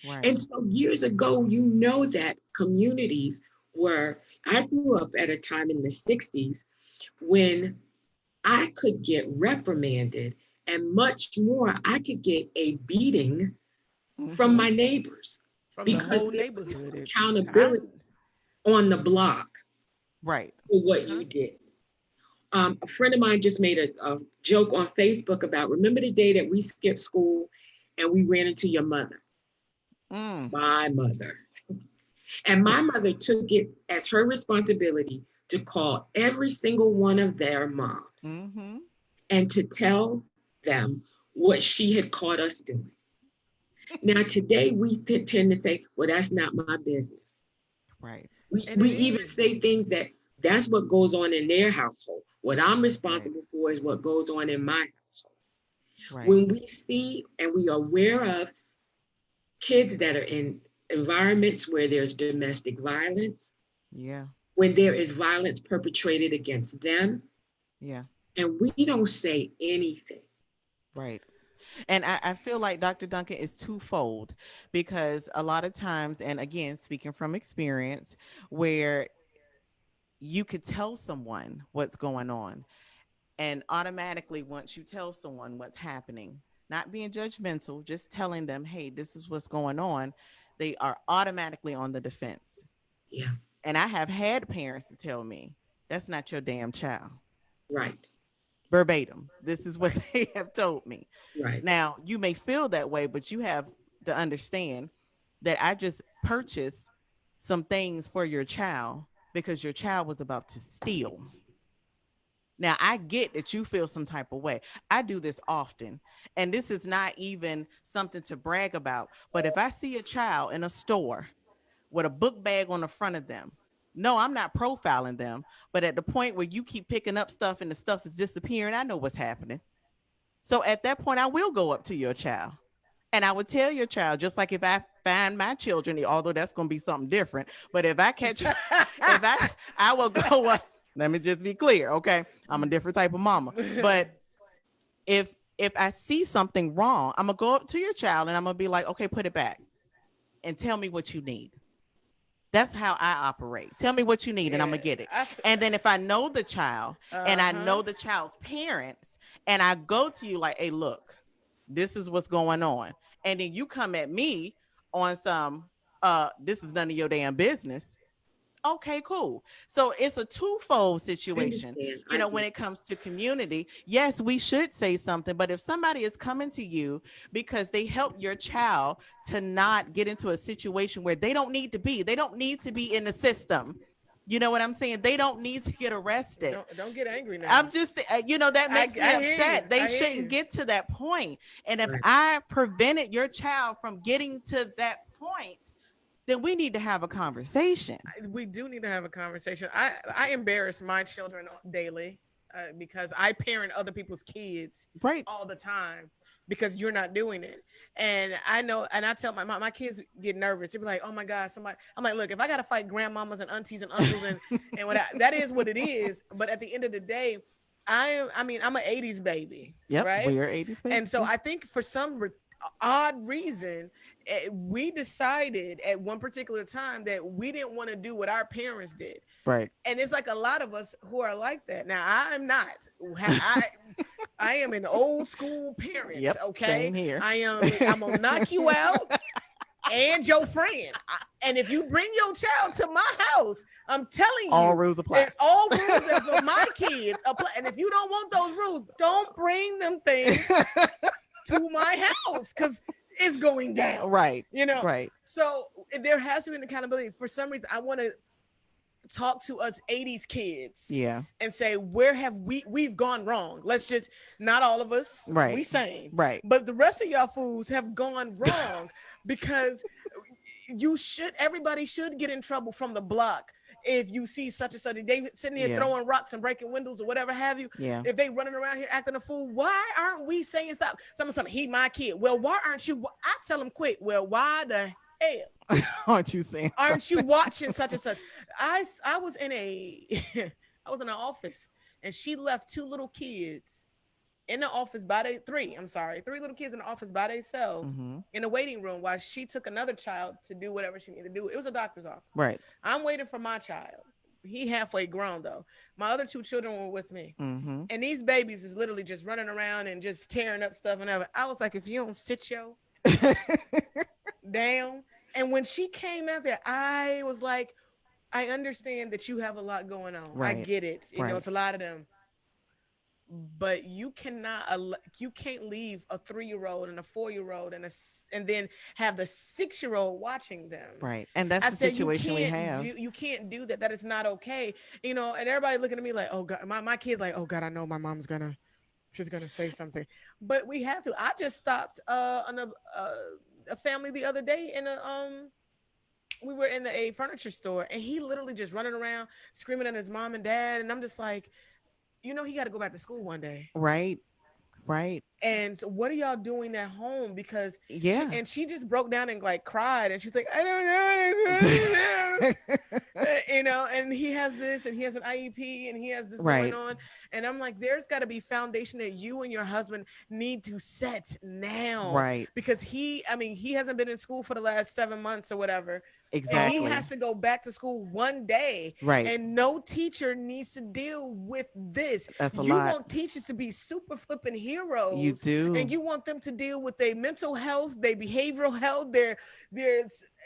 Right. And so years ago, that communities were, I grew up at a time in the 60s when I could get reprimanded and much more. I could get a beating from Mm-hmm. my neighbors From the because whole there was no neighborhood. It's I accountability on the block Right. for what uh-huh. you did. A friend of mine just made a joke on Facebook about, remember the day that we skipped school and we ran into your mother, Mm. my mother. And my mother took it as her responsibility to call every single one of their moms Mm-hmm. and to tell them what she had caught us doing. Now, today we tend to say, well, that's not my business. Right. And We it even is. say things that that's what goes on in their household. What I'm Right. responsible for is what goes on in my household. Right. When we see and we are aware of kids that are in environments where there's domestic violence, Yeah. when there is violence perpetrated against them, Yeah. and we don't say anything. Right. And I feel like Dr. Duncan is twofold because a lot of times, and again, speaking from experience, where you could tell someone what's going on, and automatically, once you tell someone what's happening, not being judgmental, just telling them, hey, this is what's going on, they are automatically on the defense. Yeah, And I have had parents to tell me, that's not your damn child. right, Verbatim. This is what they have told me. right. Now, you may feel that way, but you have to understand that I just purchased some things for your child because your child was about to steal. Now, I get that you feel some type of way. I do this often, and this is not even something to brag about. But if I see a child in a store with a book bag on the front of them, no, I'm not profiling them. But at the point where you keep picking up stuff and the stuff is disappearing, I know what's happening. So at that point, I will go up to your child and I would tell your child, just like if I find my children, although that's going to be something different. But if I catch, if I will go up. Let me just be clear, okay? I'm a different type of mama. But if if I see something wrong, I'm gonna go up to your child and I'm gonna be like, okay, put it back and tell me what you need. That's how I operate. Tell me what you need and I'm Yeah. gonna get it. And then if I know the child and I Uh-huh. know the child's parents and I go to you like, hey, look, this is what's going on. And then you come at me on some this is none of your damn business. Okay, cool. So it's a twofold I situation. understand. You I know, do. when it comes to community, yes, we should say something, but if somebody is coming to you because they help your child to not get into a situation where they don't need to be, they don't need to be in the system. You know what I'm saying? They don't need to get arrested. Don't get angry now. I'm just, that makes me I hear you. upset. They I hear shouldn't you. get to that point. And if Right. I prevented your child from getting to that point, then we need to have a conversation. We do need to have a conversation. I embarrass my children daily because I parent other people's kids Right. all the time because you're not doing it. And I know, and I tell my kids get nervous. They be like, "Oh my God, somebody!" I'm like, "Look, if I gotta fight grandmamas and aunties and uncles and that is what it is." But at the end of the day, I'm an '80s baby, Yep, right? we are 80s And babies. so Yeah. I think for some odd reason, we decided at one particular time that we didn't want to do what our parents did. Right. And it's like a lot of us who are like that. Now, I'm not. I am an old school parent, Yep. okay? Same here. I'm gonna knock you out and your friend. And if you bring your child to my house, I'm telling All you, rules apply. and all rules that for my kids apply. And if you don't want those rules, don't bring them things to my house because it's going down. Right. You know, Right. so there has to be an accountability. For some reason, I want to talk to us 80s kids Yeah. and say, where have we've gone wrong? Let's just, not all of us, we Right. sane, Right. but the rest of y'all fools have gone wrong because everybody should get in trouble from the block. If you see such and such, they sitting here Yeah. throwing rocks and breaking windows or whatever have you. Yeah. If they running around here acting a fool, why aren't we saying stop? Something, he my kid. Well, why aren't you? I tell them quick. Well, why the hell Aren't you saying aren't you something? watching such and such? I was in a I was in an office and she left two little kids in the office by they three. I'm sorry, three little kids in the office by themselves Mm-hmm. in the waiting room while she took another child to do whatever she needed to do. It was a doctor's office. Right. I'm waiting for my child. he halfway grown though. My other two children were with me. Mm-hmm. And these babies is literally just running around and just tearing up stuff and everything. I was like, if you don't sit yo down. And when she came out there, I was like, I understand that you have a lot going on. I Right. get it. You know, Right. it's a lot of them. But you cannot, you can't leave a 3-year old and a 4-year old and then have the 6-year old watching them. Right. And that's I the said situation we have. you can't do that. That is not okay. You know, and everybody looking at me like, oh God, my kids like, oh God, I know my mom's gonna she's gonna say something. But we have to. I just stopped on a family the other day in a we were in a furniture store and he literally just running around screaming at his mom and dad and I'm just like, you know, he got to go back to school one day. Right. Right. And so what are y'all doing at home? Because Yeah. she just broke down and like cried and she's like, I don't know what I'm supposed to do. You know, and he has this and he has an IEP and he has this going Right. on. And I'm like, there's got to be foundation that you and your husband need to set now Right. because I mean, he hasn't been in school for the last 7 months or whatever. And he Exactly. has to go back to school one day, Right. and no teacher needs to deal with this. That's a You lot. want teachers to be super flipping You heroes, and do. you want them to deal with their mental health, their behavioral health, their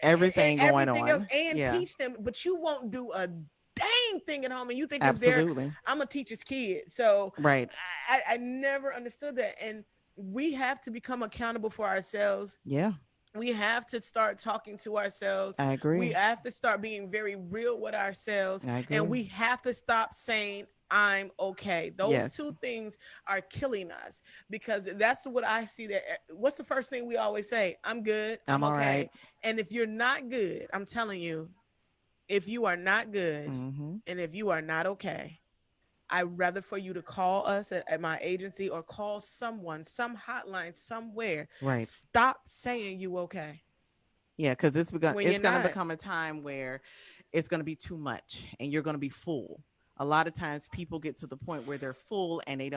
Everything going everything else, on. and Yeah. teach them. But you won't do a dang thing at home, and you think it's there. Absolutely. I'm a teacher's kid, so Right. I never understood that, and we have to become accountable for ourselves. Yeah. We have to start talking to ourselves. I We agree. have to start being very real with ourselves, I and agree. we have to stop saying I'm okay. Those Yes. two things are killing us because that's what I see. That what's the first thing we always say? I'm good. I'm I'm all right. okay. And if you're not good, I'm telling you, if you are not good Mm-hmm. and if you are not okay, I'd rather for you to call us at my agency or call someone, some hotline somewhere. Right. Stop saying you okay Yeah, because when it's you're gonna not. become a time where it's gonna be too much and you're gonna be full. A lot of times people get to the point where they're full and they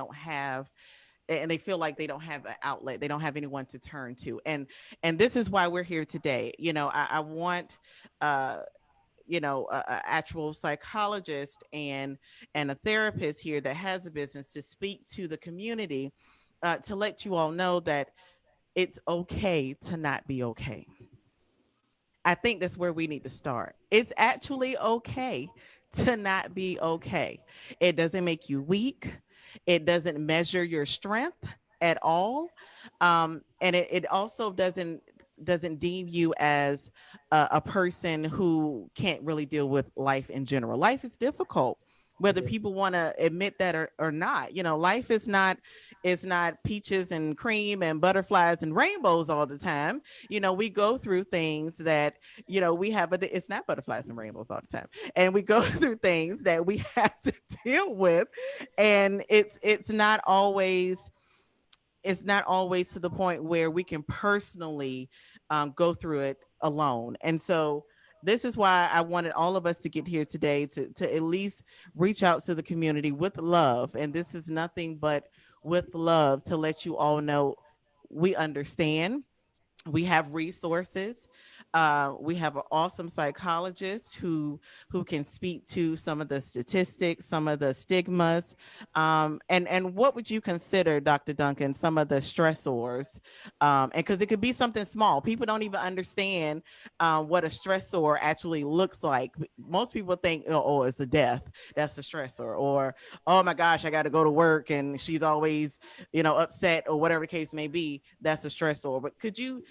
feel like they don't have an outlet. They don't have anyone to turn to. And this is why we're here today. I want uh a actual psychologist and a therapist here that has a business to speak to the community, to let you all know that it's okay to not be okay. I think that's where we need to start. It's actually okay to not be okay. It doesn't make you weak. It doesn't measure your strength at all. And it also doesn't deem you as a person who can't really deal with life in general. Life is difficult, whether Yeah. people want to admit that or not. Life is not, it's not peaches and cream and butterflies and rainbows all the time. We go through things that, we have it's not butterflies and rainbows all the time. And we go through things that we have to deal with. And it's not always to the point where we can personally go through it alone. And so this is why I wanted all of us to get here today to at least reach out to the community with love. And this is nothing but with love to let you all know we understand. We have resources. We have an awesome psychologist who can speak to some of the statistics, some of the stigmas, and what would you consider, Dr. Duncan, some of the stressors? And because it could be something small, people don't even understand what a stressor actually looks like. Most people think, oh, it's a death, that's a stressor, or oh my gosh, I got to go to work and she's always upset, or whatever the case may be, that's a stressor. But could you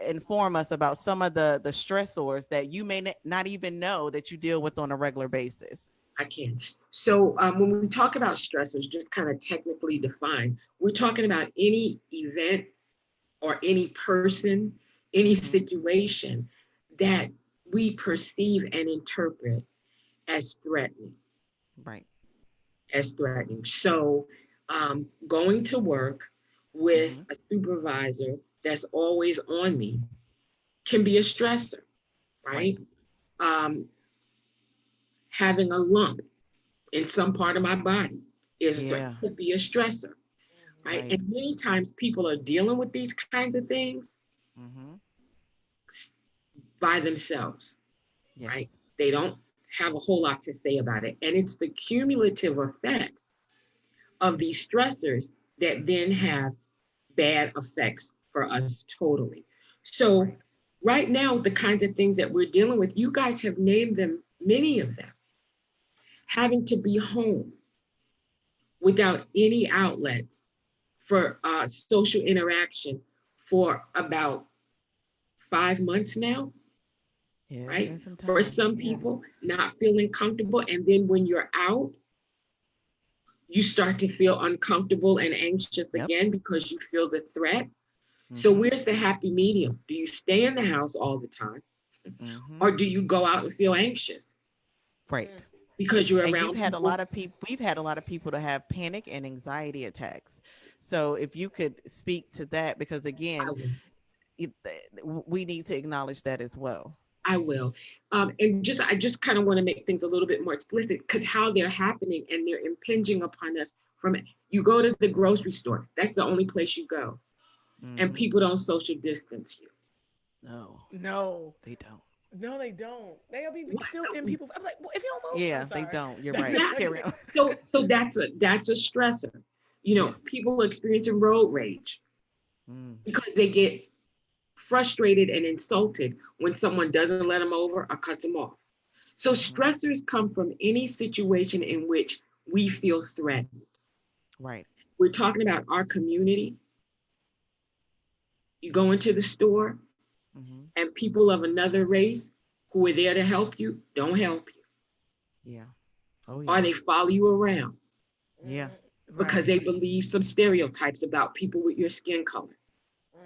inform us about some of the stressors that you may not even know that you deal with on a regular basis? I can. So when we talk about stressors, just kind of technically defined, we're talking about any event or any person, any Mm-hmm. situation that we perceive and interpret as threatening, Right. as threatening. So going to work with Mm-hmm. a supervisor that's always on me can be a stressor, Right. right? Um, having a lump in some part of my body Yeah. could be a stressor, right? Right. And many times people are dealing with these kinds of things Mm-hmm. by themselves, right? Yes. They don't have a whole lot to say about it. And it's the cumulative effects of these stressors that then have bad effects for us totally. So Right. right now, the kinds of things that we're dealing with, you guys have named them, many of them, having to be home without any outlets for social interaction for about 5 months now, Yeah, it's right? been some For time. some Yeah. people, not feeling comfortable. And then when you're out, you start to feel uncomfortable and anxious Yep. again because you feel the threat. So, Mm-hmm. where's the happy medium? Do you stay in the house all the time? Mm-hmm. Or do you go out and feel anxious Right. because you're And you've around had a people? lot of people, we've had a lot of people to have panic and anxiety attacks. So if you could speak to that, because I again, will. it, we need to acknowledge that as well. I will. And just I just kind of want to make things a little bit more explicit because how they're happening and they're impinging upon us from you go to the grocery store. That's the only place you go. And Mm-hmm. people don't social distance you. No, No. they don't. No, they don't. They'll be What? still in people. I'm like, well, if you don't move, I'm Yeah, they sorry. don't. You're right. Exactly. Carry on. So that's a stressor. You know, Yes. people experiencing road rage Mm. because they get frustrated and insulted when someone doesn't let them over or cuts them off. So Mm-hmm. stressors come from any situation in which we feel threatened. Right. We're talking about our community. You go into the store Mm-hmm. and people of another race who are there to help you don't help you, Yeah. Oh or yeah. they follow you around Yeah. because Right. they believe some stereotypes about people with your skin color.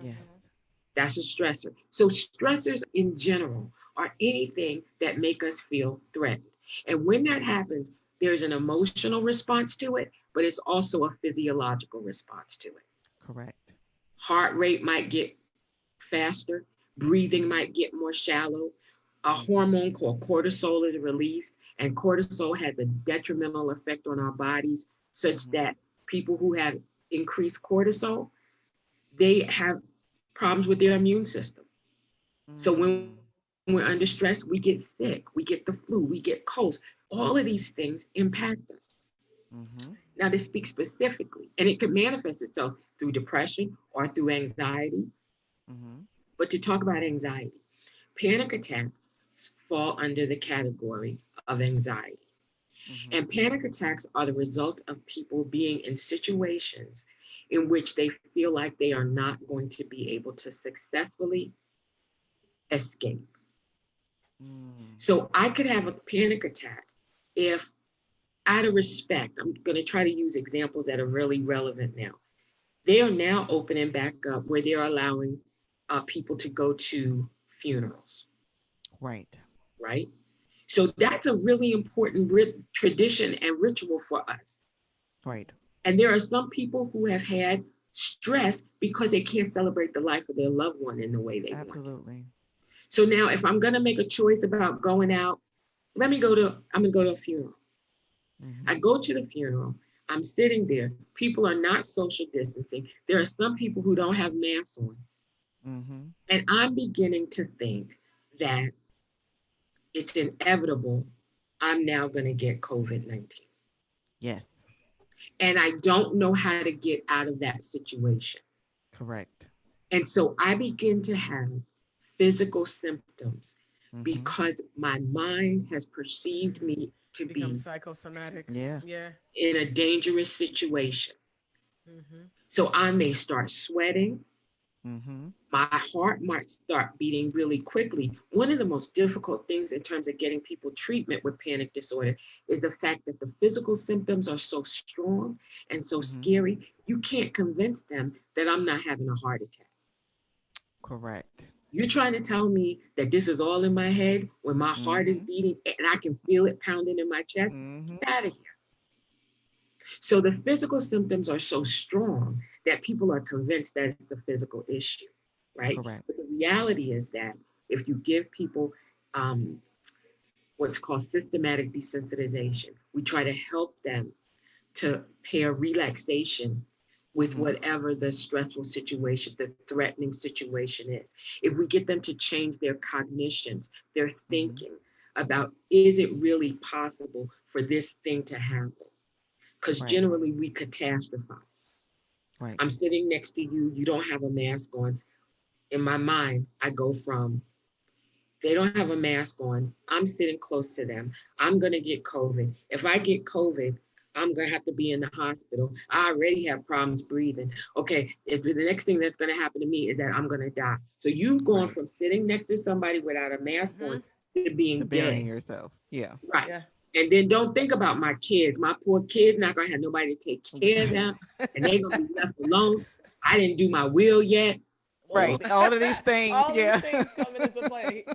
Yes. That's a stressor. So Yes. stressors in general are anything that make us feel threatened. And when that happens, there's an emotional response to it, but it's also a physiological response to it. Correct. Heart rate might get faster, breathing might get more shallow. A Mm-hmm. hormone called cortisol is released, and cortisol has a detrimental effect on our bodies, such Mm-hmm. that people who have increased cortisol, they have problems with their immune system. So when we're Mm. under stress, we get sick, we get the flu, we get colds. All of these things impact us. Mm-hmm. Now, this speaks specifically, and it could manifest itself through depression or through anxiety. Mm-hmm. But to talk about anxiety, panic attacks fall under the category of anxiety. Mm-hmm. And panic attacks are the result of people being in situations in which they feel like they are not going to be able to successfully escape. Mm. So I could have a panic attack if, out of respect, I'm going to try to use examples that are really relevant now. They are now opening back up where they're allowing people to go to funerals, Right. right? So that's a really important tradition and ritual for us. Right. And there are some people who have had stress because they can't celebrate the life of their loved one in the way they want to. Absolutely. So now, if I'm going to make a choice about going out, I'm going to go to a funeral. I Mm-hmm. go to the funeral. I'm sitting there. People are not social distancing. There are some people who don't have masks on. Mm-hmm. And I'm beginning to think that it's inevitable I'm now going to get COVID 19. Yes. And I don't know how to get out of that situation. Correct. And so I begin to have physical symptoms Mm-hmm. because my mind has perceived me to Become be psychosomatic. Yeah. Yeah. in a dangerous situation. Mm-hmm. So I may start sweating. Mm-hmm. My heart might start beating really quickly. One of the most difficult things in terms of getting people treatment with panic disorder is the fact that the physical symptoms are so strong and so Mm-hmm. scary, you can't convince them that I'm not having a heart attack. Correct. You're trying to tell me that this is all in my head when my heart is Mm-hmm. beating and I can feel it pounding in my chest? Mm-hmm. Get out of here. So the physical symptoms are so strong that people are convinced that it's the physical issue, right? Correct. But the reality is that if you give people um, what's called systematic desensitization, we try to help them to pair relaxation with Mm-hmm. whatever the stressful situation, the threatening situation is. If we get them to change their cognitions, their Mm-hmm. thinking, about, is it really possible for this thing to happen? Because Right. generally we catastrophize. Right. I'm sitting next to you, you don't have a mask on. In my mind, I go from, they don't have a mask on. I'm sitting close to them. I'm going to get COVID. If I get COVID, I'm going to have to be in the hospital. I already have problems breathing. Okay, if the next thing that's going to happen to me is that I'm going to die. So you've gone Right. from sitting next to somebody without a mask on Mm-hmm. to being To dead. burying yourself. Yeah. Right. Yeah. And then don't think about my kids. My poor kids not going to have nobody to take care of them, and they're going to be left alone. I didn't do my will yet. Well, Right. All of these things. all these Yeah. things coming into play.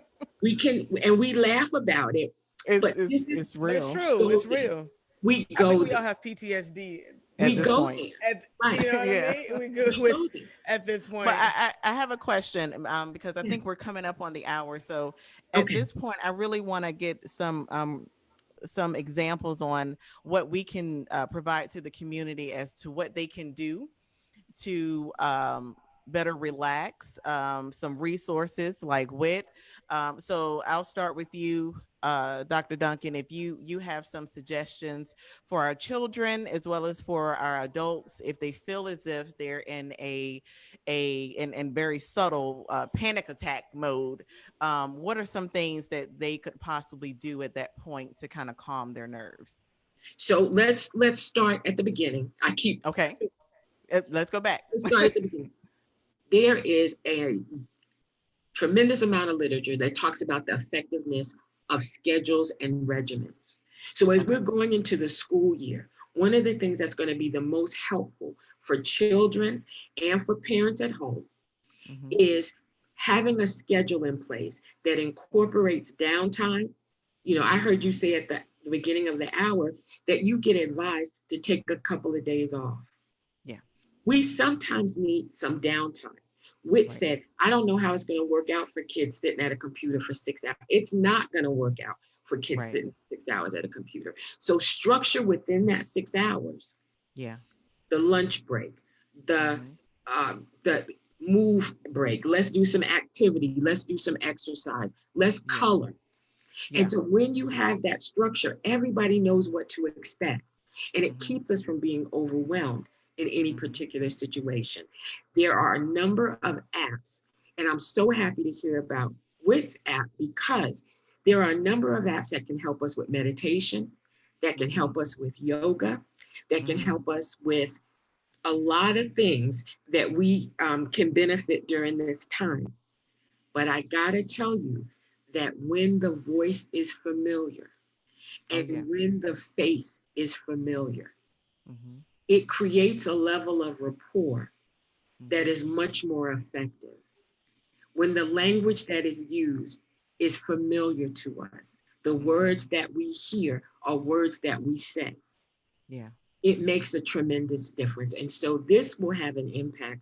We can, and we laugh about it, it's but it's this is, it's But it's real true. go It's there. real. We I think go we there. all have PTSD. at We this go point. there. At, Right. you know what I Yeah. mean? We good We with go there. at this But point. I have a question because I Yeah. think we're coming up on the hour. So at Okay. this point, I really want to get some examples on what we can provide to the community as to what they can do to better relax, some resources like WIT. So I'll start with you, Dr. Duncan. If you have some suggestions for our children as well as for our adults, if they feel as if they're in in very subtle panic attack mode, what are some things that they could possibly do at that point to kind of calm their nerves? So let's start at the beginning. I keep Okay, let's go back. let's start at the beginning. There is a tremendous amount of literature that talks about the effectiveness of schedules and regimens. So as we're Okay. going into the school year, one of the things that's going to be the most helpful for children and for parents at home Hmm. is having a schedule in place that incorporates downtime. You know, I heard you say at the beginning of the hour that you get advised to take a couple of days off. Yeah. We sometimes need some downtime. Whit Right. said, I don't know how it's going to work out for kids sitting at a computer for 6 hours. It's not going to work out for kids Right. sitting 6 hours at a computer. So structure within that 6 hours, Yeah. the lunch break, the Hmm. the move break. Let's do some activity. Let's do some exercise. Let's Yeah. color. And Yeah. so when you have that structure, everybody knows what to expect. And it Hmm. keeps us from being overwhelmed in any Hmm. particular situation. There are a number of apps, and I'm so happy to hear about Wit's app because there are a number of apps that can help us with meditation, that can Hmm. help us with yoga, that can Hmm. help us with a lot of things that we can benefit during this time. But I gotta tell you that when the voice is familiar Oh yeah. and when the face is familiar, Hmm. it creates a level of rapport that Hmm. is much more effective. When the language Absolutely. that is used is familiar to us, the Hmm. words that we hear are words that we say, Yeah. it makes a tremendous difference. And so this will have an impact,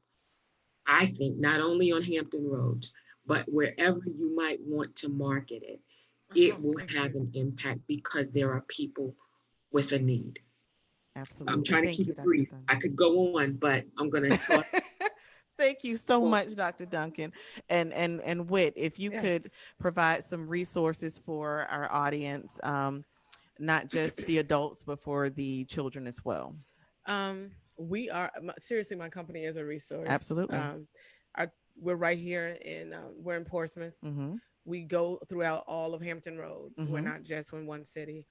I think, not only on Hampton Roads, but wherever you might want to market it, it Oh, will thank have you. an impact because there are people with a need. I'm Absolutely. trying to Thank keep you, it Dr. brief. I Duncan. could go on, but I'm going to talk. Thank you so much, Dr. Duncan. And Wit, if you could Yes. provide some resources for our audience, not just the adults, but for the children as well. We are seriously. My company is a resource. Absolutely. Our, we're right here in. We're in Portsmouth. Mm-hmm. We go throughout all of Hampton Roads. We're Mm-hmm. not just in one city.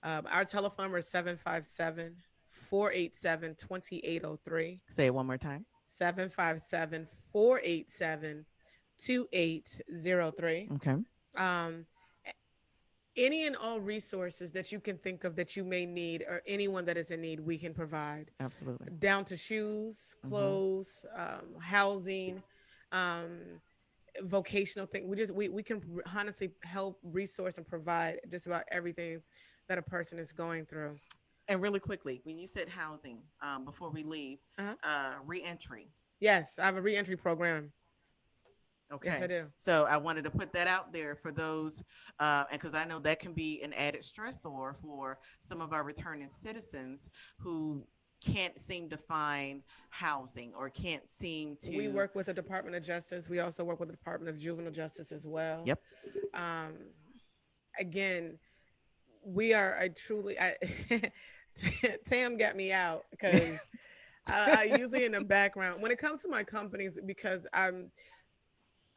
Our telephone number is 757-487-2803. Say it one more time. 757-487-2803. Okay. Um, any and all resources that you can think of that you may need, or anyone that is in need, we can provide, Absolutely. down to shoes, Mm-hmm. clothes, housing, um, vocational thing. We can honestly help resource and provide just about everything that a person is going through. And really quickly, when you said housing, before we leave, Uh-huh. reentry. Yes, I have a reentry program. Yes, I Okay. do. So I wanted to put that out there for those, and because I know that can be an added stressor for some of our returning citizens who can't seem to find housing or can't seem We to. work with the Department of Justice. We also work with the Department of Juvenile Justice as well. Yep. Um, again, we are I truly I Tam got me out because I usually in the background when it comes to my companies because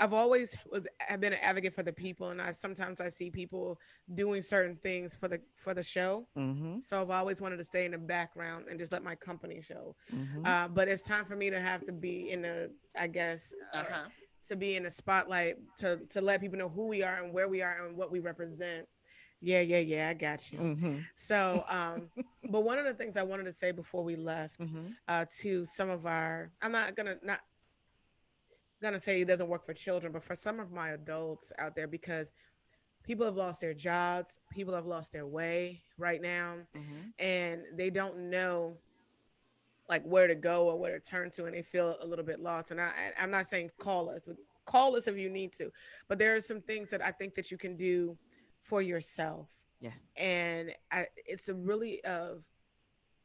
I've always was have been an advocate for the people, and I sometimes I see people doing certain things for the show. Mm-hmm. So I've always wanted to stay in the background and just let my company show. Mm-hmm. But it's time for me to have to be in the, I guess, Uh-huh. to be in the spotlight to let people know who we are and where we are and what we represent. Yeah, yeah, yeah. I got you. Mm-hmm. So, but one of the things I wanted to say before we left Mm-hmm. to some of our, I'm not gonna say it doesn't work for children, but for some of my adults out there, because people have lost their jobs, people have lost their way right now, Mm-hmm. and they don't know like where to go or where to turn to, and they feel a little bit lost. And I'm not saying call us if you need to, but there are some things that I think that you can do for yourself, Yes. and it's a really of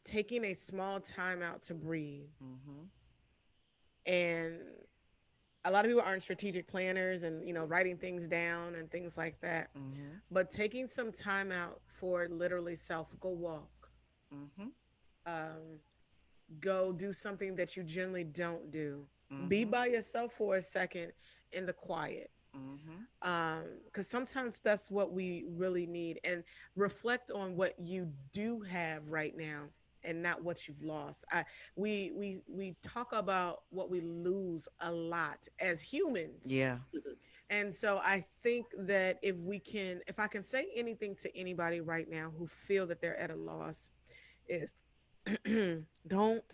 taking a small time out to breathe. Mm-hmm. And a lot of people aren't strategic planners and writing things down and things like that, Mm-hmm. but taking some time out for literally self, go walk, Mm-hmm. um, go do something that you generally don't do, be Mm-hmm. by yourself for a second in the quiet, Mm-hmm. because sometimes that's what we really need, and reflect on what you do have right now and not what you've lost. We talk about what we lose a lot as humans. Yeah. And so I think that if I can say anything to anybody right now who feel that they're at a loss, is don't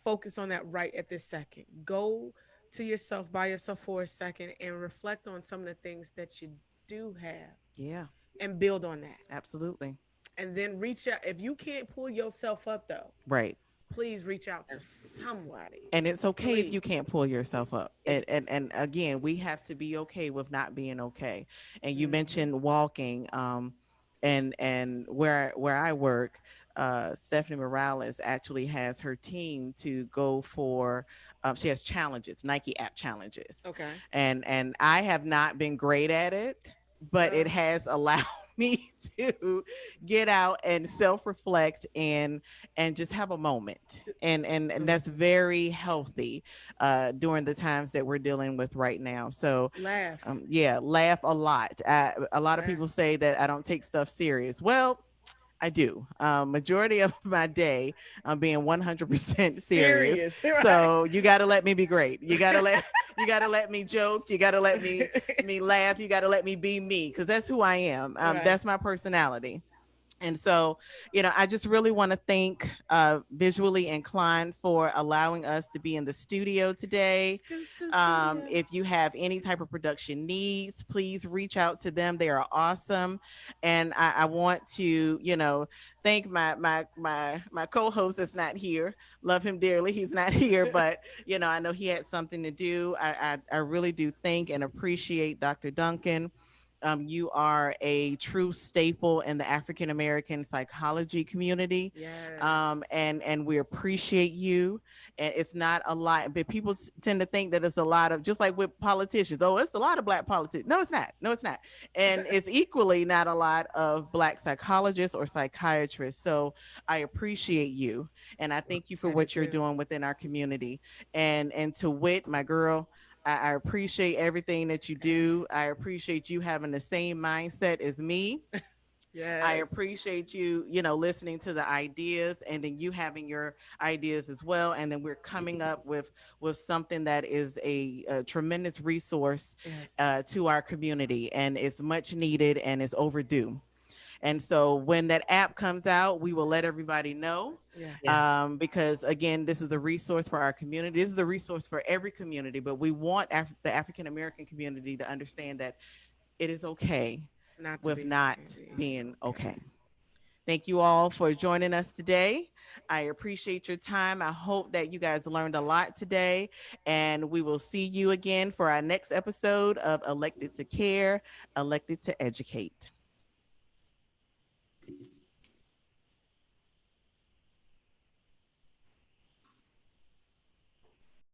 focus on that right at this second. Go to yourself, by yourself for a second, and reflect on some of the things that you do have Yeah. and build on that. Absolutely. And then reach out. If you can't pull yourself up, though, Right. please reach out to Absolutely. somebody. And it's okay if Please. you can't pull yourself up. If, And again, we have to be okay with not being okay. And you mm-hmm. mentioned walking, and where I work, Stephanie Morales actually has her team to go for, she has challenges, Nike app challenges. Okay. And I have not been great at it, but it Uh, has allowed me to get out and self-reflect and just have a moment, and that's mm-hmm. very healthy during the times that we're dealing with right now. So Laugh. yeah, laugh a lot. A lot of people Laugh. say that I don't take stuff serious. Well, I do. Majority of my day, I'm being 100% serious. Serious, right? So you got to let me be great. You got to let you got to let me joke. You got to let me laugh. You got to let me be me, because that's who I am. Right. That's my personality. And so, I just really want to thank Visually Inclined for allowing us to be in the studio today. Studio. If you have any type of production needs, please reach out to them. They are awesome. And I want to, thank my co-host that's not here. Love him dearly. He's not here, but I know he had something to do. I really do thank and appreciate Dr. Duncan. You are a true staple in the African American psychology community, Yes. and we appreciate you. And it's not a lot, but people tend to think that it's a lot of, just like with politicians. Oh, it's a lot of black politicians. No, it's not. No, it's not. And it's equally not a lot of black psychologists or psychiatrists. So I appreciate you, and I thank you for I do what you're too. doing within our community. And to Wit, my girl, I appreciate everything that you do. I appreciate you having the same mindset as me. I Yes. appreciate you, listening to the ideas, and then you having your ideas as well. And then we're coming up with something that is a tremendous resource Yes. to our community, and it's much needed and is overdue. And so when that app comes out, we will let everybody know, Yeah. Yeah. because again, this is a resource for our community. This is a resource for every community, but we want the African American community to understand that it is okay Not to with be not being okay. okay. Thank you all for joining us today. I appreciate your time. I hope that you guys learned a lot today, and we will see you again for our next episode of Elected to Care, Elected to Educate.